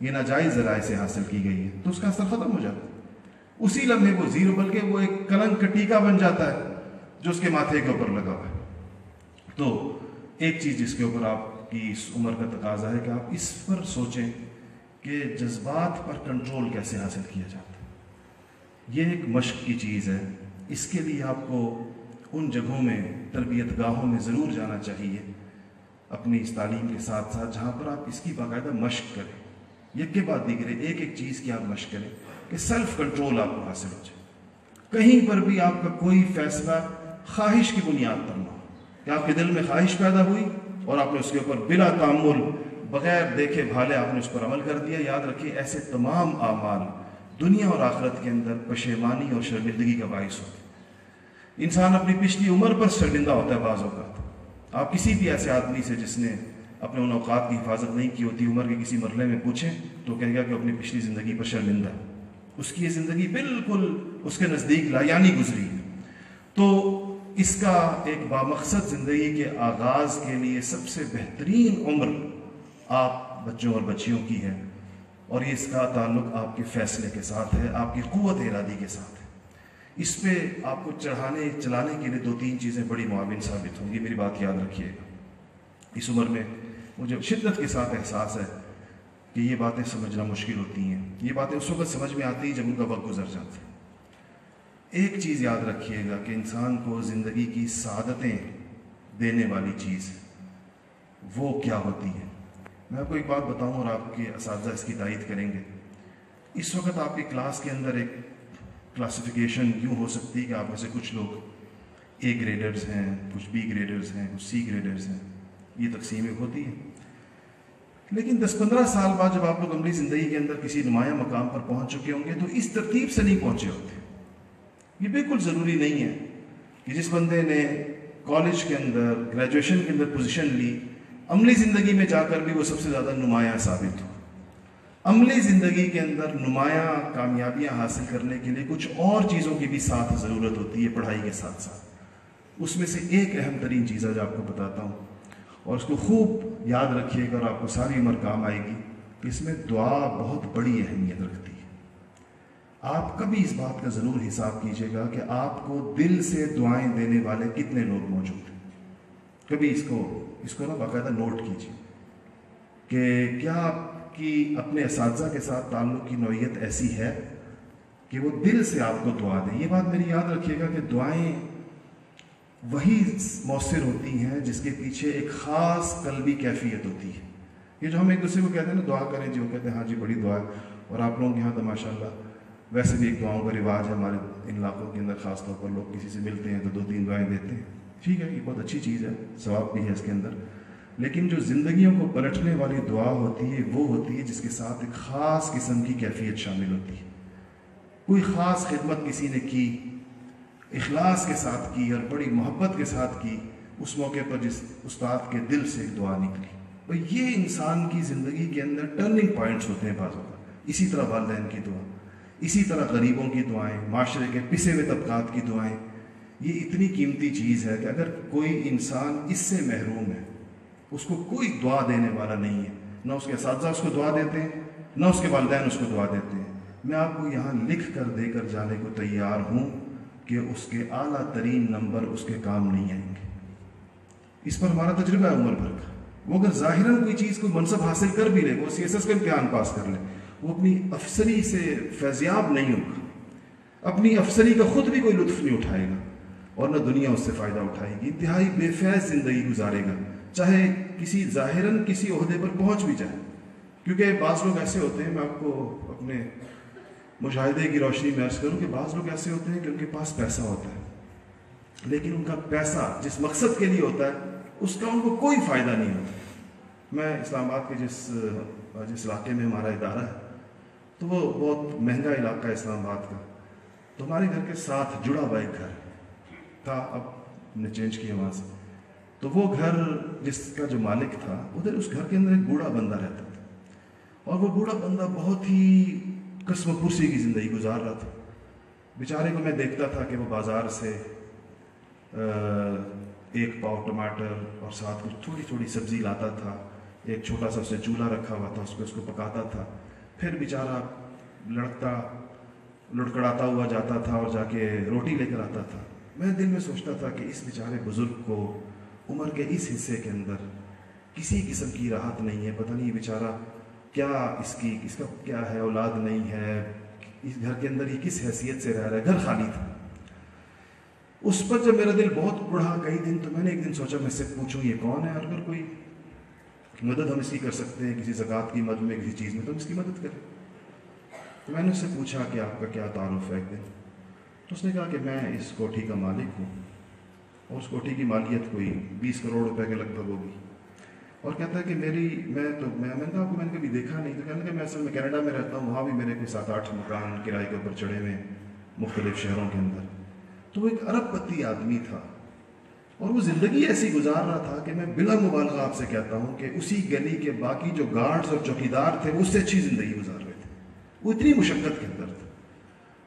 یہ ناجائز ذرائع سے حاصل کی گئی ہے، تو اس کا اثر ختم ہو جاتا ہے. اسی لمحے وہ زیرو، بلکہ وہ ایک کلنک کا ٹیکا بن جاتا ہے جو اس کے ماتھے کے اوپر لگا ہوا ہے. تو ایک چیز جس کے اوپر آپ کی اس عمر کا تقاضا ہے کہ آپ اس پر سوچیں کہ جذبات پر کنٹرول کیسے حاصل کیا جاتا ہے. یہ ایک مشق کی چیز ہے. اس کے لیے آپ کو ان جگہوں میں، تربیت گاہوں میں ضرور جانا چاہیے اپنی اس تعلیم کے ساتھ ساتھ، جہاں پر آپ اس کی باقاعدہ مشق کریں، یک کے بعد دیگرے ایک ایک چیز کی آپ مشق کریں کہ سیلف کنٹرول آپ کو حاصل ہو جائے. کہیں پر بھی آپ کا کوئی فیصلہ خواہش کی بنیاد پر نہ ہو، کہ آپ کے دل میں خواہش پیدا ہوئی اور آپ نے اس کے اوپر بلا تعمل، بغیر دیکھے بھالے آپ نے اس پر عمل کر دیا. یاد رکھیے ایسے تمام اعمال دنیا اور آخرت کے اندر پشیمانی اور شرمندگی کا باعث ہوتے ہیں. انسان اپنی پچھلی عمر پر شرمندہ ہوتا ہے بعض اوقات. آپ کسی بھی ایسے آدمی سے جس نے اپنے ان اوقات کی حفاظت نہیں کی ہوتی، عمر کے کسی مرحلے میں پوچھیں تو کہے گا کہ اپنی پچھلی زندگی پر شرمندہ ہے. اس کی یہ زندگی بالکل اس کے نزدیک لایانی گزری ہے. تو اس کا ایک بامقصد زندگی کے آغاز کے لیے سب سے بہترین عمر آپ بچوں اور بچیوں کی ہے، اور اس کا تعلق آپ کے فیصلے کے ساتھ ہے، آپ کی قوت ارادی کے ساتھ ہے. اس پہ آپ کو چلانے کے لیے 2-3 چیزیں بڑی معاون ثابت ہوں گی. میری بات یاد رکھیے گا. اس عمر میں مجھے شدت کے ساتھ احساس ہے کہ یہ باتیں سمجھنا مشکل ہوتی ہیں. یہ باتیں اس وقت سمجھ میں آتی ہیں جب ان کا وقت گزر جاتا ہے. ایک چیز یاد رکھیے گا کہ انسان کو زندگی کی سعادتیں دینے والی چیز وہ کیا ہوتی ہے. میں آپ کو ایک بات بتاؤں اور آپ کے اساتذہ اس کی تائید کریں گے. اس وقت آپ کی کلاس کے اندر ایک کلاسیفیکیشن یوں ہو سکتی ہے کہ آپ میں سے کچھ لوگ اے گریڈرز ہیں، کچھ بی گریڈرز ہیں، کچھ سی گریڈرز ہیں. یہ تقسیمیں ہوتی ہیں. لیکن 10-15 سال بعد جب آپ لوگ عملی زندگی کے اندر کسی نمایاں مقام پر پہنچ چکے ہوں گے تو اس ترتیب سے نہیں پہنچے ہوتے. یہ بالکل ضروری نہیں ہے کہ جس بندے نے کالج کے اندر، گریجویشن کے اندر پوزیشن لی، عملی زندگی میں جا کر بھی وہ سب سے زیادہ نمایاں ثابت ہو. عملی زندگی کے اندر نمایاں کامیابیاں حاصل کرنے کے لیے کچھ اور چیزوں کی بھی ساتھ ضرورت ہوتی ہے پڑھائی کے ساتھ ساتھ. اس میں سے ایک اہم ترین چیز آج آپ کو بتاتا ہوں اور اس کو خوب یاد رکھیے گا اور آپ کو ساری عمر کام آئے گی کہ اس میں دعا بہت بڑی اہمیت رکھتی ہے. آپ کبھی اس بات کا ضرور حساب کیجئے گا کہ آپ کو دل سے دعائیں دینے والے کتنے لوگ موجود ہیں. کبھی اس کو نا باقاعدہ نوٹ کیجئے کہ کیا کی اپنے اساتذہ کے ساتھ تعلق کی نوعیت ایسی ہے کہ وہ دل سے آپ کو دعا دیں. یہ بات میری یاد رکھیے گا کہ دعائیں وہی مؤثر ہوتی ہیں جس کے پیچھے ایک خاص قلبی کیفیت ہوتی ہے. یہ جو ہم ایک دوسرے کو کہتے ہیں نا دعا کریں جی، وہ کہتے ہیں ہاں جی بڑی دعا ہے، اور آپ لوگوں کے یہاں تو ماشاء اللہ ویسے بھی ایک دعاؤں کا رواج ہے ہمارے ان علاقوں کے اندر، خاص طور پر لوگ کسی سے ملتے ہیں تو 2-3 دعائیں دیتے ہیں. ٹھیک ہے، یہ بہت اچھی چیز ہے، ثواب بھی ہے اس کے اندر، لیکن جو زندگیوں کو پلٹنے والی دعا ہوتی ہے وہ ہوتی ہے جس کے ساتھ ایک خاص قسم کی کیفیت شامل ہوتی ہے. کوئی خاص خدمت کسی نے کی، اخلاص کے ساتھ کی اور بڑی محبت کے ساتھ کی، اس موقع پر جس استاد کے دل سے ایک دعا نکلی. اور یہ انسان کی زندگی کے اندر ٹرننگ پوائنٹس ہوتے ہیں بعض اوقات. اسی طرح والدین کی دعا، اسی طرح غریبوں کی دعائیں، معاشرے کے پسے ہوئے طبقات کی دعائیں، یہ اتنی قیمتی چیز ہے کہ اگر کوئی انسان اس سے محروم ہے، اس کو کوئی دعا دینے والا نہیں ہے، نہ اس کے اساتذہ اس کو دعا دیتے ہیں، نہ اس کے والدین اس کو دعا دیتے ہیں. میں آپ کو یہاں لکھ کر دے کر جانے کو تیار ہوں کہ اس کے اعلیٰ ترین نمبر اس کے کام نہیں آئیں گے. اس پر ہمارا تجربہ ہے عمر بھر کا. وہ اگر ظاہراً کوئی چیز کو منصب حاصل کر بھی لے، وہ CSS کا امتحان پاس کر لے، وہ اپنی افسری سے فیضیاب نہیں ہوگا، اپنی افسری کا خود بھی کوئی لطف نہیں اٹھائے گا، اور نہ دنیا اس سے فائدہ اٹھائے گی. انتہائی بے فیض زندگی گزارے گا، چاہے کسی ظاہراً کسی عہدے پر پہنچ بھی جائے. کیونکہ بعض لوگ ایسے ہوتے ہیں، میں آپ کو اپنے مشاہدے کی روشنی میں عرض کروں کہ بعض لوگ ایسے ہوتے ہیں کہ ان کے پاس پیسہ ہوتا ہے، لیکن ان کا پیسہ جس مقصد کے لیے ہوتا ہے اس کا ان کو کوئی فائدہ نہیں ہوتا. میں اسلام آباد کے جس علاقے میں ہمارا ادارہ ہے تو وہ بہت مہنگا علاقہ ہے اسلام آباد کا. تو ہمارے گھر کے ساتھ جڑا ہوا ایک گھر تھا، اب ہم نے چینج کیا وہاں سے. تو وہ گھر جس کا جو مالک تھا، ادھر اس گھر کے اندر ایک بوڑھا بندہ رہتا تھا، اور وہ بوڑھا بندہ بہت ہی قسم پرسی کی زندگی گزار رہا تھا. بیچارے کو میں دیکھتا تھا کہ وہ بازار سے 1 پاؤ ٹماٹر اور ساتھ کچھ تھوڑی تھوڑی سبزی لاتا تھا. ایک چھوٹا سا اس نے چولہا رکھا ہوا تھا، اس کو پکاتا تھا. پھر بیچارہ لڑکڑاتا ہوا جاتا تھا اور جا کے روٹی لے کر آتا تھا. میں دل میں سوچتا تھا کہ اس بیچارے بزرگ کو عمر کے اس حصے کے اندر کسی قسم کی راحت نہیں ہے. پتہ نہیں یہ بیچارہ کیا اس کا کیا ہے، اولاد نہیں ہے، اس گھر کے اندر یہ کس حیثیت سے رہ رہا ہے. گھر خالی تھا. اس پر جب میرا دل بہت بڑھا کئی دن، تو میں نے ایک دن سوچا میں اس سے پوچھوں یہ کون ہے، اور اگر کوئی مدد ہم اس کی کر سکتے ہیں کسی زکوٰۃ کی مد میں، کسی چیز میں، تو ہم اس کی مدد کریں. تو میں نے اس سے پوچھا کہ آپ کا کیا تعارف ہے ایک دن. تو اس نے کہا کہ میں اس کوٹھی کا مالک ہوں، اور اس کوٹھی کی مالیت کوئی 20 کروڑ روپے کے لگ بھگ ہوگی. اور کہتا ہے کہ میں نے کہا آپ کو میں نے کبھی دیکھا نہیں. تو کہنے کہ میں اصل میں کینیڈا میں رہتا ہوں، وہاں بھی میرے کوئی 7-8 مکان کرائے کے اوپر چڑھے ہوئے مختلف شہروں کے اندر. تو وہ ایک ارب پتی آدمی تھا، اور وہ زندگی ایسی گزار رہا تھا کہ میں بلا مبالغہ آپ سے کہتا ہوں کہ اسی گلی کے باقی جو گارڈز اور چوکیدار تھے وہ اس سے اچھی زندگی گزار رہے تھے. وہ اتنی مشقت کے اندر تھا.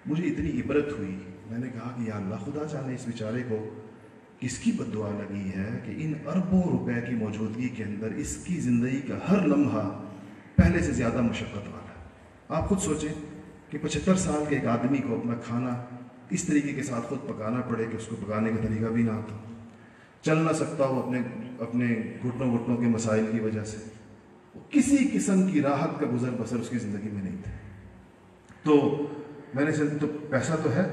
مجھے اتنی عبرت ہوئی. میں نے کہا کہ یا اللہ، خدا جانے اس بیچارے کو کس کی بد دعا لگی ہے کہ ان اربوں روپے کی موجودگی کے اندر اس کی زندگی کا ہر لمحہ پہلے سے زیادہ مشقت والا ہے. آپ خود سوچیں کہ 75 سال کے ایک آدمی کو اپنا کھانا اس طریقے کے ساتھ خود پکانا پڑے کہ اس کو پکانے کا طریقہ بھی نہ آتا، چل نہ سکتا ہو اپنے گھٹنوں کے مسائل کی وجہ سے. کسی قسم کی راحت کا گزر بسر اس کی زندگی میں نہیں تھا. تو میں نے تو پیسہ تو ہے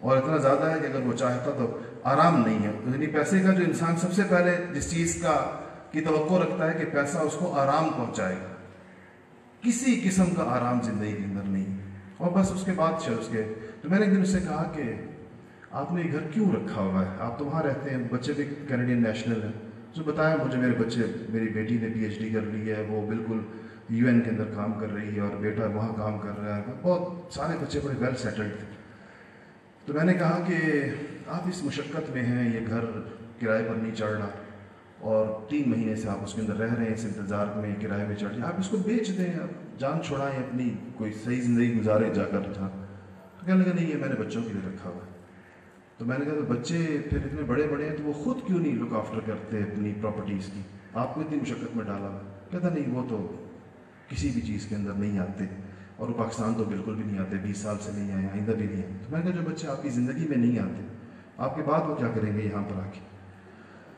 اور اتنا زیادہ ہے کہ اگر وہ چاہتا تو آرام نہیں ہے. یعنی پیسے کا جو انسان سب سے پہلے جس چیز کی توقع رکھتا ہے کہ پیسہ اس کو آرام پہنچائے گا، کسی قسم کا آرام زندگی کے اندر نہیں. اور بس اس کے بعد تو میں نے ایک دن اس سے کہا کہ آپ نے یہ گھر کیوں رکھا ہوا ہے، آپ تو وہاں رہتے ہیں، بچے بھی کینیڈین نیشنل ہیں. اس نے بتایا مجھے میری بیٹی نے PhD کر لی ہے، وہ بالکل UN کے اندر کام کر رہی ہے، اور بیٹا وہاں کام کر رہا ہے. بہت سارے بچے بڑے ویل سیٹلڈ تھے. تو میں نے کہا کہ آپ اس مشقت میں ہیں، یہ گھر کرائے پر نہیں چڑھ رہا، اور 3 مہینے سے آپ اس کے اندر رہ رہے ہیں، اس انتظار میں کرائے پہ چڑھ جائیں، آپ اس کو بیچ دیں، آپ جان چھوڑائیں، اپنی کوئی صحیح زندگی گزارے جا کر جہاں. تو کہنے لگا نہیں، یہ میں نے بچوں کے لیے رکھا ہوا ہے. تو میں نے کہا تو بچے پھر اتنے بڑے ہیں تو وہ خود کیوں نہیں لک آفٹر کرتے اپنی پراپرٹیز کی، آپ کو اتنی مشقت میں ڈالا ہوا. کہتا نہیں، وہ تو کسی بھی چیز کے اندر نہیں آتے، اور وہ پاکستان تو بالکل بھی نہیں آتے، 20 سال سے نہیں آئے، آئندہ بھی نہیں آئے. تو میں نے کہا جو بچے آپ کی زندگی میں نہیں آتے، آپ کے بعد وہ کیا کریں گے یہاں پر آ کے.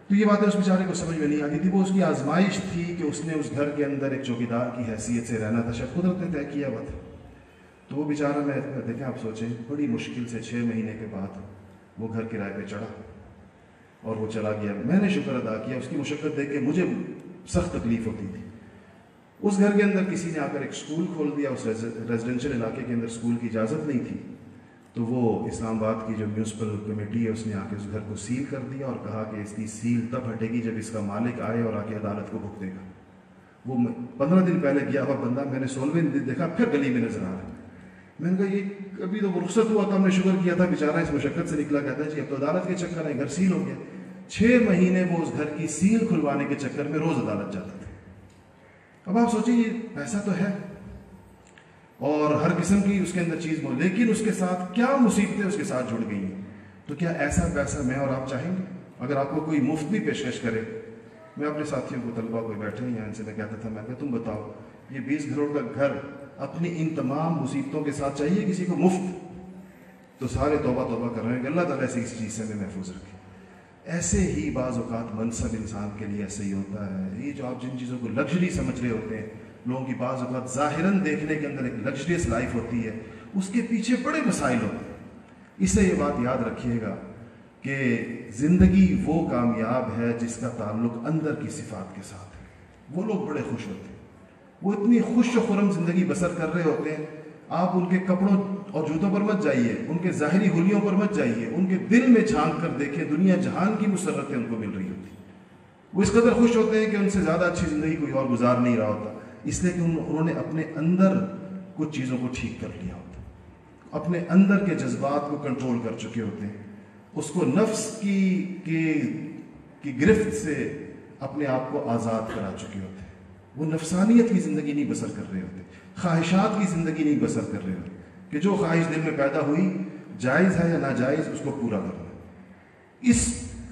تو یہ باتیں اس بیچارے کو سمجھ میں نہیں آتی تھی. وہ اس کی آزمائش تھی کہ اس نے اس گھر کے اندر ایک چوکیدار کی حیثیت سے رہنا تھا, شاید قدرت نے طے کیا ہوا تھا. تو وہ بیچارہ, میں دیکھیں آپ سوچیں, بڑی مشکل سے 6 مہینے کے بعد وہ گھر کرائے پہ چڑھا اور وہ چلا گیا. میں نے شکر ادا کیا, اس کی مشقت دیکھ کے مجھے سخت تکلیف ہوتی تھی. اس گھر کے اندر کسی نے آ کر ایک اسکول کھول دیا. اس ریزیڈینشیل علاقے کے اندر اسکول کی اجازت نہیں تھی, تو وہ اسلام آباد کی جو میونسپل کمیٹی ہے اس نے آ کے اس گھر کو سیل کر دیا اور کہا کہ اس کی سیل تب ہٹے گی جب اس کا مالک آئے اور آ کے عدالت کو بھگتے گا. وہ 15 دن پہلے گیا ہوا بندہ میں نے 16ویں دن دیکھا پھر گلی میں نظر آ رہا ہے. میں نے کہا یہ ابھی تو وہ رخصت ہوا تھا, ہم نے شکر کیا تھا, بیچارہ اس مشقت سے نکلا. کہتا ہے جی اب تو عدالت کے چکر ہے, گھر سیل ہو گیا. 6 مہینے وہ اس گھر کی سیل کھلوانے کے چکر میں روز عدالت جاتا تھا. اب آپ سوچیں یہ پیسہ تو ہے اور ہر قسم کی اس کے اندر چیز موجود, لیکن اس کے ساتھ کیا مصیبتیں اس کے ساتھ جڑ گئی ہیں. تو کیا ایسا پیسہ میں اور آپ چاہیں گے؟ اگر آپ کو کوئی مفت بھی پیشکش کرے, میں اپنے ساتھیوں کو, طلبا کو بیٹھے ہیں یہاں سے, میں کہتا تھا, میں کہ تم بتاؤ یہ 20 کروڑ کا گھر اپنی ان تمام مصیبتوں کے ساتھ چاہیے کسی کو مفت؟ تو سارے توبہ توبہ کر رہے ہیں کہ اللہ تعالیٰ سے اس چیز سے ہمیں محفوظ رکھے. ایسے ہی بعض اوقات منصب انسان کے لیے ایسے ہی ہوتا ہے. یہ جو آپ جن چیزوں کو لگژری سمجھ رہے ہوتے ہیں, لوگوں کی بعض اوقات ظاہراً دیکھنے کے اندر ایک لگژریس لائف ہوتی ہے, اس کے پیچھے بڑے مسائل ہوتے ہیں. اس سے یہ بات یاد رکھیے گا کہ زندگی وہ کامیاب ہے جس کا تعلق اندر کی صفات کے ساتھ ہے. وہ لوگ بڑے خوش ہوتے ہیں, وہ اتنی خوش و خرم زندگی بسر کر رہے ہوتے ہیں. آپ ان کے کپڑوں اور جوتوں پر مت جائیے, ان کے ظاہری حلیوں پر مت جائیے, ان کے دل میں جھانک کر دیکھیں, دنیا جہان کی مسرتیں ان کو مل رہی ہوتی. وہ اس قدر خوش ہوتے ہیں کہ ان سے زیادہ اچھی زندگی کوئی اور گزار نہیں رہا ہوتا, اس لیے کہ انہوں نے اپنے اندر کچھ چیزوں کو ٹھیک کر لیا ہوتا, اپنے اندر کے جذبات کو کنٹرول کر چکے ہوتے ہیں, اس کو نفس کی گرفت سے اپنے آپ کو آزاد کرا چکے ہوتے ہیں. وہ نفسانیت کی زندگی نہیں بسر کر رہے ہوتے, خواہشات کی زندگی نہیں بسر کر رہے ہوتے کہ جو خواہش دل میں پیدا ہوئی, جائز ہے یا ناجائز, اس کو پورا کرنا. اس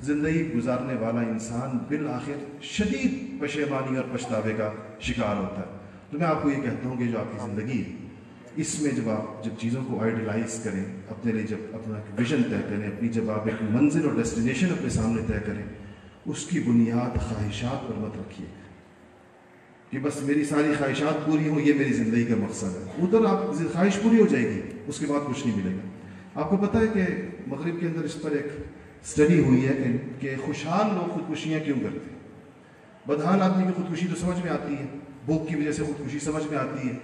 زندگی گزارنے والا انسان بالآخر شدید پشیمانی اور پچھتاوے کا شکار ہوتا ہے. تو میں آپ کو یہ کہتا ہوں کہ جو آپ کی زندگی ہے, اس میں جب آپ چیزوں کو آئیڈیلائز کریں, اپنے لیے جب اپنا ویژن طے کریں, اپنی جب آپ ایک منزل اور ڈیسٹینیشن اپنے سامنے طے کریں, اس کی بنیاد خواہشات پر مت رکھیے کہ بس میری ساری خواہشات پوری ہوں, یہ میری زندگی کا مقصد ہے. ادھر آپ خواہش پوری ہو جائے گی, اس کے بعد کچھ نہیں ملے گا. آپ کو پتہ ہے کہ مغرب کے اندر اس پر ایک اسٹڈی ہوئی ہے کہ خوشحال لوگ خودکشیاں کیوں کرتے ہیں. بدحال آدمی کی خودکشی تو سمجھ میں آتی ہے, بھوک کی وجہ سے خودکشی سمجھ میں آتی ہے,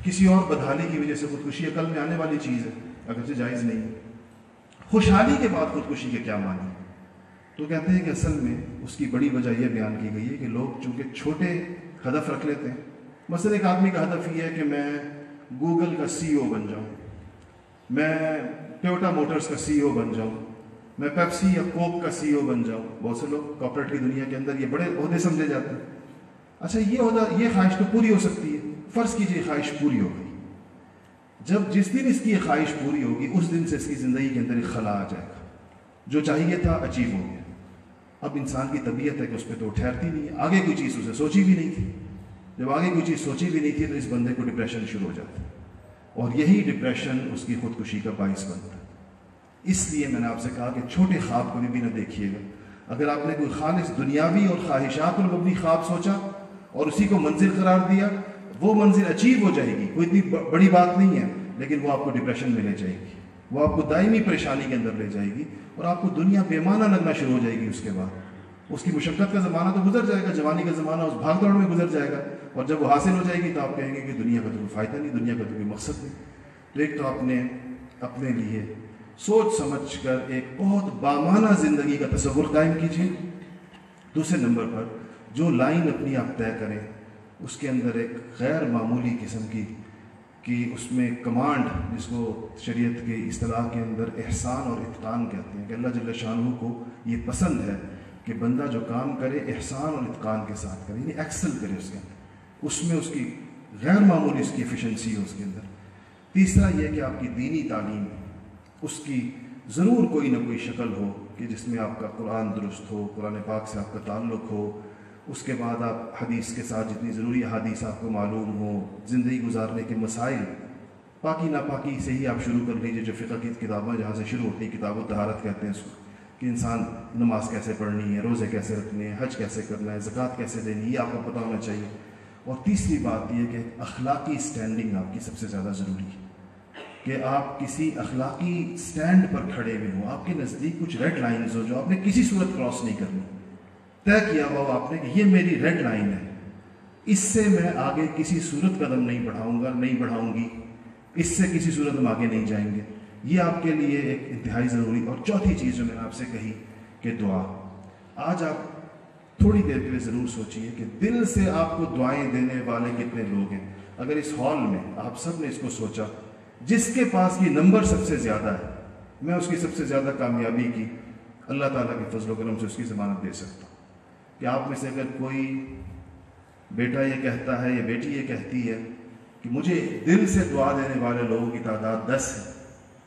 کسی اور بدحالی کی وجہ سے خودکشی عقل میں آنے والی چیز ہے, اگرچہ جائز نہیں ہے. خوشحالی کے بعد خودکشی کے کیا معنی؟ تو کہتے ہیں کہ اصل میں اس کی بڑی وجہ یہ بیان کی گئی ہے کہ لوگ چونکہ چھوٹے ہدف رکھ لیتے ہیں. مثلا ایک آدمی کا ہدف یہ ہے کہ میں گوگل کا CEO بن جاؤں, میں ٹویوٹا موٹرز کا CEO بن جاؤں, میں پیپسی یا کوک کا CEO بن جاؤں. بہت سے لوگ کارپوریٹ کی دنیا کے اندر یہ بڑے عہدے سمجھے جاتے ہیں. اچھا یہ عہدہ, یہ خواہش تو پوری ہو سکتی ہے. فرض کیجیے خواہش پوری ہو گئی, جس دن اس کی یہ خواہش پوری ہوگی اس دن سے اس کی زندگی کے اندر ایک خلا آ جائے گا. جو چاہیے تھا اچیو ہو گیا. اب انسان کی طبیعت ہے کہ اس پہ تو ٹھہرتی نہیں ہے, آگے کوئی چیز اسے سوچی بھی نہیں تھی. جب آگے کوئی چیز سوچی بھی نہیں تھی تو اس بندے کو ڈپریشن شروع ہو جاتا ہے, اور یہی ڈپریشن اس کی خودکشی کا باعث بنتا ہے. اس لیے میں نے آپ سے کہا کہ چھوٹے خواب کو بھی نہ دیکھیے گا. اگر آپ نے کوئی خالص دنیاوی اور خواہشات پر مبنی خواب سوچا اور اسی کو منزل قرار دیا, وہ منزل اچیو ہو جائے گی, کوئی اتنی بڑی بات نہیں ہے, لیکن وہ آپ کو ڈپریشن میں لے جائے گی, وہ آپ کو دائمی پریشانی کے اندر لے جائے گی, اور آپ کو دنیا بے معنی لگنا شروع ہو جائے گی. اس کے بعد اس کی مشقت کا زمانہ تو گزر جائے گا, جوانی کا زمانہ اس بھاگ دوڑ میں گزر جائے گا, اور جب وہ حاصل ہو جائے گی تو آپ کہیں گے کہ دنیا کا تو کوئی فائدہ نہیں, دنیا کا تو کوئی مقصد نہیں. تو ایک تو آپ نے اپنے لیے سوچ سمجھ کر ایک بہت بامانہ زندگی کا تصور قائم کیجیے. دوسرے نمبر پر جو لائن اپنی آپ طے کریں اس کے اندر ایک غیر معمولی قسم کی اس میں کمانڈ, جس کو شریعت کے اصطلاح کے اندر احسان اور اتقان کہتے ہیں, کہ اللہ جل شانہ کو یہ پسند ہے کہ بندہ جو کام کرے احسان اور اتقان کے ساتھ کرے, یعنی ایکسل کرے اس کے اندر, اس میں اس کی غیر معمولی اس کی ایفیشنسی ہو اس کے اندر. تیسرا یہ کہ آپ کی دینی تعلیم اس کی ضرور کوئی نہ کوئی شکل ہو کہ جس میں آپ کا قرآن درست ہو, قرآن پاک سے آپ کا تعلق ہو, اس کے بعد آپ حدیث کے ساتھ جتنی ضروری احادیث آپ کو معلوم ہو, زندگی گزارنے کے مسائل, پاکی ناپاکی سے ہی آپ شروع کر لیجیے. جو فقہ کی کتابیں جہاں سے شروع ہوتی ہیں, کتاب الطہارت کہتے ہیں اس کو, کہ انسان نماز کیسے پڑھنی ہے، روزے کیسے رکھنے ہیں، حج کیسے کرنا ہے، زکوٰۃ کیسے دینی ہے، یہ آپ کو پتہ ہونا چاہیے۔ اور تیسری بات یہ کہ اخلاقی سٹینڈنگ آپ کی سب سے زیادہ ضروری ہے، کہ آپ کسی اخلاقی سٹینڈ پر کھڑے ہوئے ہوں، آپ کے نزدیک کچھ ریڈ لائنز ہو جو آپ نے کسی صورت کراس نہیں کرنی، طے کیا ہوا آپ نے کہ یہ میری ریڈ لائن ہے، اس سے میں آگے کسی صورت قدم نہیں بڑھاؤں گا، نہیں بڑھاؤں گی، اس سے کسی صورت ہم آگے نہیں جائیں گے۔ یہ آپ کے لیے ایک انتہائی ضروری۔ اور چوتھی چیز جو میں نے آپ سے کہی کہ دعا، آج آپ تھوڑی دیر کے لیے ضرور سوچئے کہ دل سے آپ کو دعائیں دینے والے کتنے لوگ ہیں۔ اگر اس ہال میں آپ سب نے اس کو سوچا، جس کے پاس یہ نمبر سب سے زیادہ ہے، میں اس کی سب سے زیادہ کامیابی کی اللہ تعالیٰ کے فضل و کرم سے اس کی ضمانت دے سکتا ہوں کہ آپ میں سے اگر کوئی بیٹا یہ کہتا ہے یا بیٹی یہ کہتی ہے کہ مجھے دل سے دعا دینے والے لوگوں کی تعداد 10 ہے،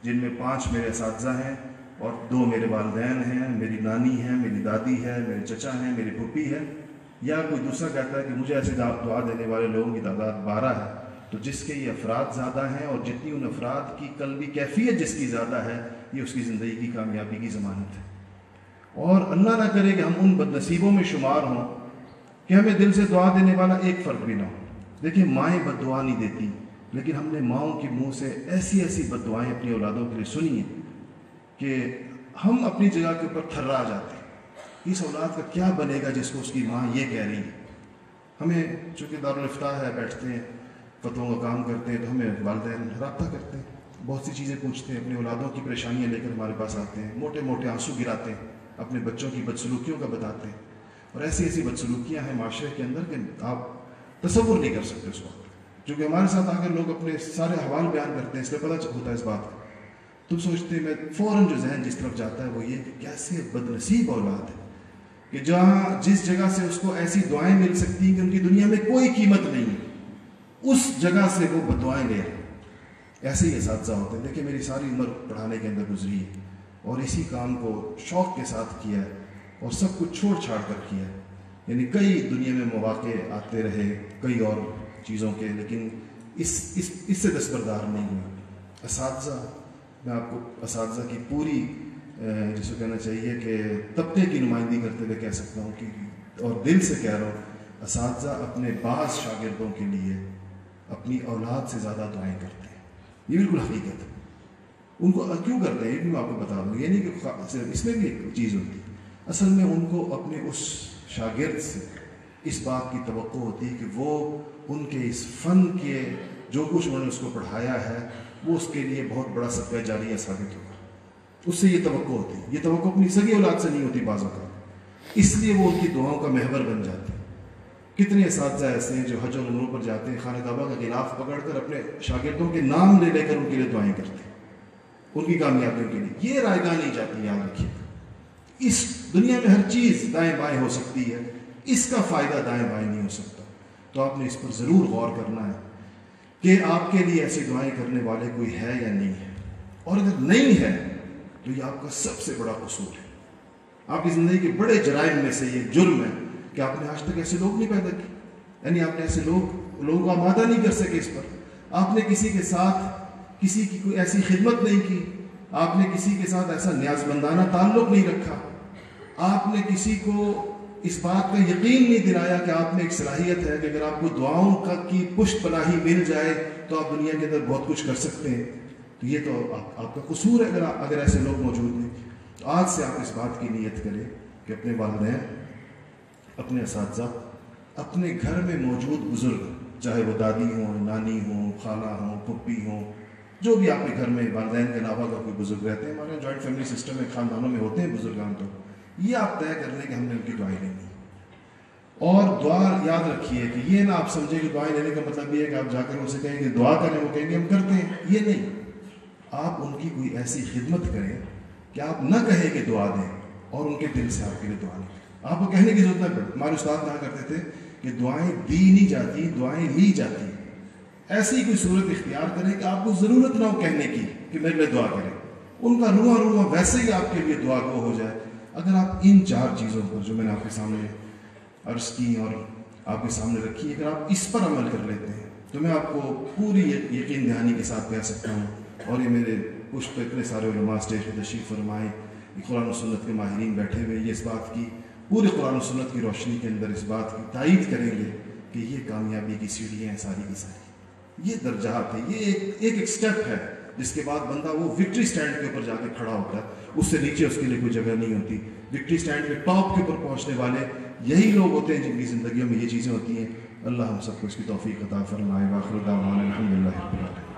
جن میں 5 میرے اساتذہ ہیں اور 2 میرے والدین ہیں، میری نانی ہے، میری دادی ہے، میرے چچا ہیں، میری پھوپھی ہے، یا کوئی دوسرا کہتا ہے کہ مجھے ایسے دعا دینے والے لوگوں کی تعداد 12 ہے، تو جس کے یہ افراد زیادہ ہیں اور جتنی ان افراد کی قلبی کیفیت جس کی زیادہ ہے، یہ اس کی زندگی کی کامیابی کی ضمانت ہے۔ اور اللہ نہ کرے کہ ہم ان بد نصیبوں میں شمار ہوں کہ ہمیں دل سے دعا دینے والا ایک فرد بھی نہ ہو۔ دیکھیں، مائیں بد دعا نہیں دیتی، لیکن ہم نے ماؤں کے منہ سے ایسی ایسی بد دعائیں اپنی اولادوں کے لیے سنی ہیں کہ ہم اپنی جگہ کے اوپر تھرا جاتے ہیں، اس اولاد کا کیا بنے گا جس کو اس کی ماں یہ کہہ رہی ہے۔ ہمیں چونکہ دارالافتاء ہے، بیٹھتے ہیں، فتووں کا کام کرتے ہیں، تو ہمیں والدین رابطہ کرتے ہیں، بہت سی چیزیں پوچھتے ہیں، اپنی اولادوں کی پریشانیاں لے کر ہمارے پاس آتے ہیں، موٹے موٹے آنسو گراتے ہیں، اپنے بچوں کی بدسلوکیوں کا بتاتے ہیں۔ اور ایسی ایسی بدسلوکیاں ہیں معاشرے کے اندر کہ آپ تصور نہیں کر سکتے اس وقت، کیونکہ ہمارے ساتھ آ کر لوگ اپنے سارے حوال بیان کرتے ہیں، اس لیے پتہ ہوتا ہے اس بات کا۔ تم سوچتے ہیں، میں فوراً جو ذہن جس طرف جاتا ہے وہ یہ کہ کیسے بد نصیب اولاد ہے کہ جہاں جس جگہ سے اس کو ایسی دعائیں مل سکتی ہیں کہ ان کی دنیا میں کوئی قیمت نہیں ہے، اس جگہ سے وہ بد دعائیں لے رہے ہیں۔ ایسے ہی اساتذہ ہوتے ہیں۔ دیکھیں، میری ساری عمر پڑھانے کے اندر گزری ہے اور اسی کام کو شوق کے ساتھ کیا ہے اور سب کچھ چھوڑ چھاڑ کر کیا ہے، یعنی کئی دنیا میں مواقع آتے رہے کئی اور چیزوں کے، لیکن اس سے دستبردار نہیں ہوا۔ اساتذہ، میں آپ کو اساتذہ کی پوری جس کو کہنا چاہیے کہ طبقے کی نمائندگی کرتے ہوئے کہہ سکتا ہوں کہ، اور دل سے کہہ رہا ہوں، اساتذہ اپنے بعض شاگردوں کے لیے اپنی اولاد سے زیادہ دعائیں کرتے ہیں۔ یہ بالکل حقیقت ہے۔ ان کو کیوں کرتے ہیں یہ بھی میں آپ کو بتا دوں، یہ نہیں کہ صرف اس میں بھی ایک چیز ہوتی ہے، اصل میں ان کو اپنے اس شاگرد سے اس بات کی توقع ہوتی ہے کہ وہ ان کے اس فن کے جو کچھ انہوں نے اس کو پڑھایا ہے وہ اس کے لیے بہت بڑا صدقہ جاریہ ثابت ہوگا۔ اس سے یہ توقع ہوتی ہے، یہ توقع اپنی سگی اولاد سے نہیں ہوتی بعض اوقات، اس لیے وہ ان کی دعاؤں کا محور بن جاتے ہیں۔ کتنے اساتذہ ایسے ہیں جو حج و عمروں پر جاتے ہیں، خانہ کعبہ کا غلاف پکڑ کر اپنے شاگردوں کے نام لے کر ان کے لیے دعائیں کرتے ہیں، ان کی کامیابیوں کے لیے۔ یہ رائے گاہ نہیں جاتی، یاد رکھیے گا۔ اس دنیا میں ہر چیز دائیں بائیں ہو سکتی ہے، اس کا فائدہ دائیں بائیں نہیں ہو سکتا۔ تو آپ نے اس پر ضرور غور کرنا ہے کہ آپ کے لیے ایسی دعائیں کرنے والے کوئی ہے یا نہیں ہے، اور اگر نہیں ہے تو یہ آپ کا سب سے بڑا قصور ہے۔ آپ کی زندگی کے بڑے جرائم میں سے یہ جرم ہے کہ آپ نے آج تک ایسے لوگ نہیں پیدا کیے، یعنی آپ نے ایسے لوگوں کو آمادہ نہیں کر سکے اس پر۔ آپ نے کسی کے ساتھ کسی کی کوئی ایسی خدمت نہیں کی، آپ نے کسی کے ساتھ ایسا نیازمندانہ تعلق نہیں رکھا، آپ نے کسی کو اس بات کا یقین نہیں دلایا کہ آپ میں ایک صلاحیت ہے کہ اگر آپ کو دعاؤں کی پشت پناہی مل جائے تو آپ دنیا کے اندر بہت کچھ کر سکتے ہیں۔ تو یہ تو آپ کا قصور ہے اگر ایسے لوگ موجود ہیں۔ تو آج سے آپ اس بات کی نیت کریں کہ اپنے والدین، اپنے اساتذہ، اپنے گھر میں موجود بزرگ، چاہے وہ دادی ہوں، نانی ہوں، خالہ ہوں، پھپھی ہوں، جو بھی آپ کے گھر میں والدین کے علاوہ اگر کوئی بزرگ رہتے ہیں، ہمارے جوائنٹ فیملی سسٹم میں خاندانوں میں ہوتے ہیں بزرگان، تو یہ آپ طے کر لیں کہ ہم نے ان کی دعائیں لینی۔ اور دعا یاد رکھیے کہ یہ نہ آپ سمجھیں کہ دعائیں لینے کا مطلب یہ ہے کہ آپ جا کر ان سے کہیں کہ دعا کریں، وہ کہیں گے ہم کرتے ہیں، یہ نہیں۔ آپ ان کی کوئی ایسی خدمت کریں کہ آپ نہ کہیں کہ دعا دیں اور ان کے دل سے آپ کے لیے دعا نہیں کریں۔ آپ کو کہنے کی ضرورت نہ پڑے۔ ہمارے استاد کہا کرتے تھے کہ دعائیں دی نہیں جاتی، دعائیں لی جاتی ہیں۔ ایسی کوئی صورت اختیار کریں کہ آپ کو ضرورت نہ ہو کہنے کی کہ میرے لیے دعا کریں، ان کا رواں رواں ویسے ہی آپ کے لیے دعا کو ہو جائے۔ اگر آپ ان 4 چیزوں پر جو میں نے آپ کے سامنے عرض کی اور آپ کے سامنے رکھی، اگر آپ اس پر عمل کر لیتے ہیں تو میں آپ کو پوری یقین دہانی کے ساتھ کہہ سکتا ہوں، اور یہ میرے پشت پہ اتنے سارے علماء اسٹیج پہ تشریف فرمائے، قرآن و سنت کے ماہرین بیٹھے ہوئے یہ اس بات کی پورے قرآن و سنت کی روشنی کے اندر اس بات کی تائید کریں گے کہ یہ کامیابی کی سیڑھیاں ہیں ساری کی ساری، یہ درجات ہیں، یہ ایک سٹیپ ہے جس کے بعد بندہ وہ وکٹری سٹینڈ کے اوپر جا کے کھڑا ہوتا ہے، اس سے نیچے اس کے لیے کوئی جگہ نہیں ہوتی۔ وکٹری سٹینڈ کے ٹاپ کے اوپر پہنچنے والے یہی لوگ ہوتے ہیں جن کی زندگیوں میں یہ چیزیں ہوتی ہیں۔ اللہ ہم سب کو اس کی توفیق عطا فرمائے۔ وآخر دعوانا الحمدللہ رب العالمین۔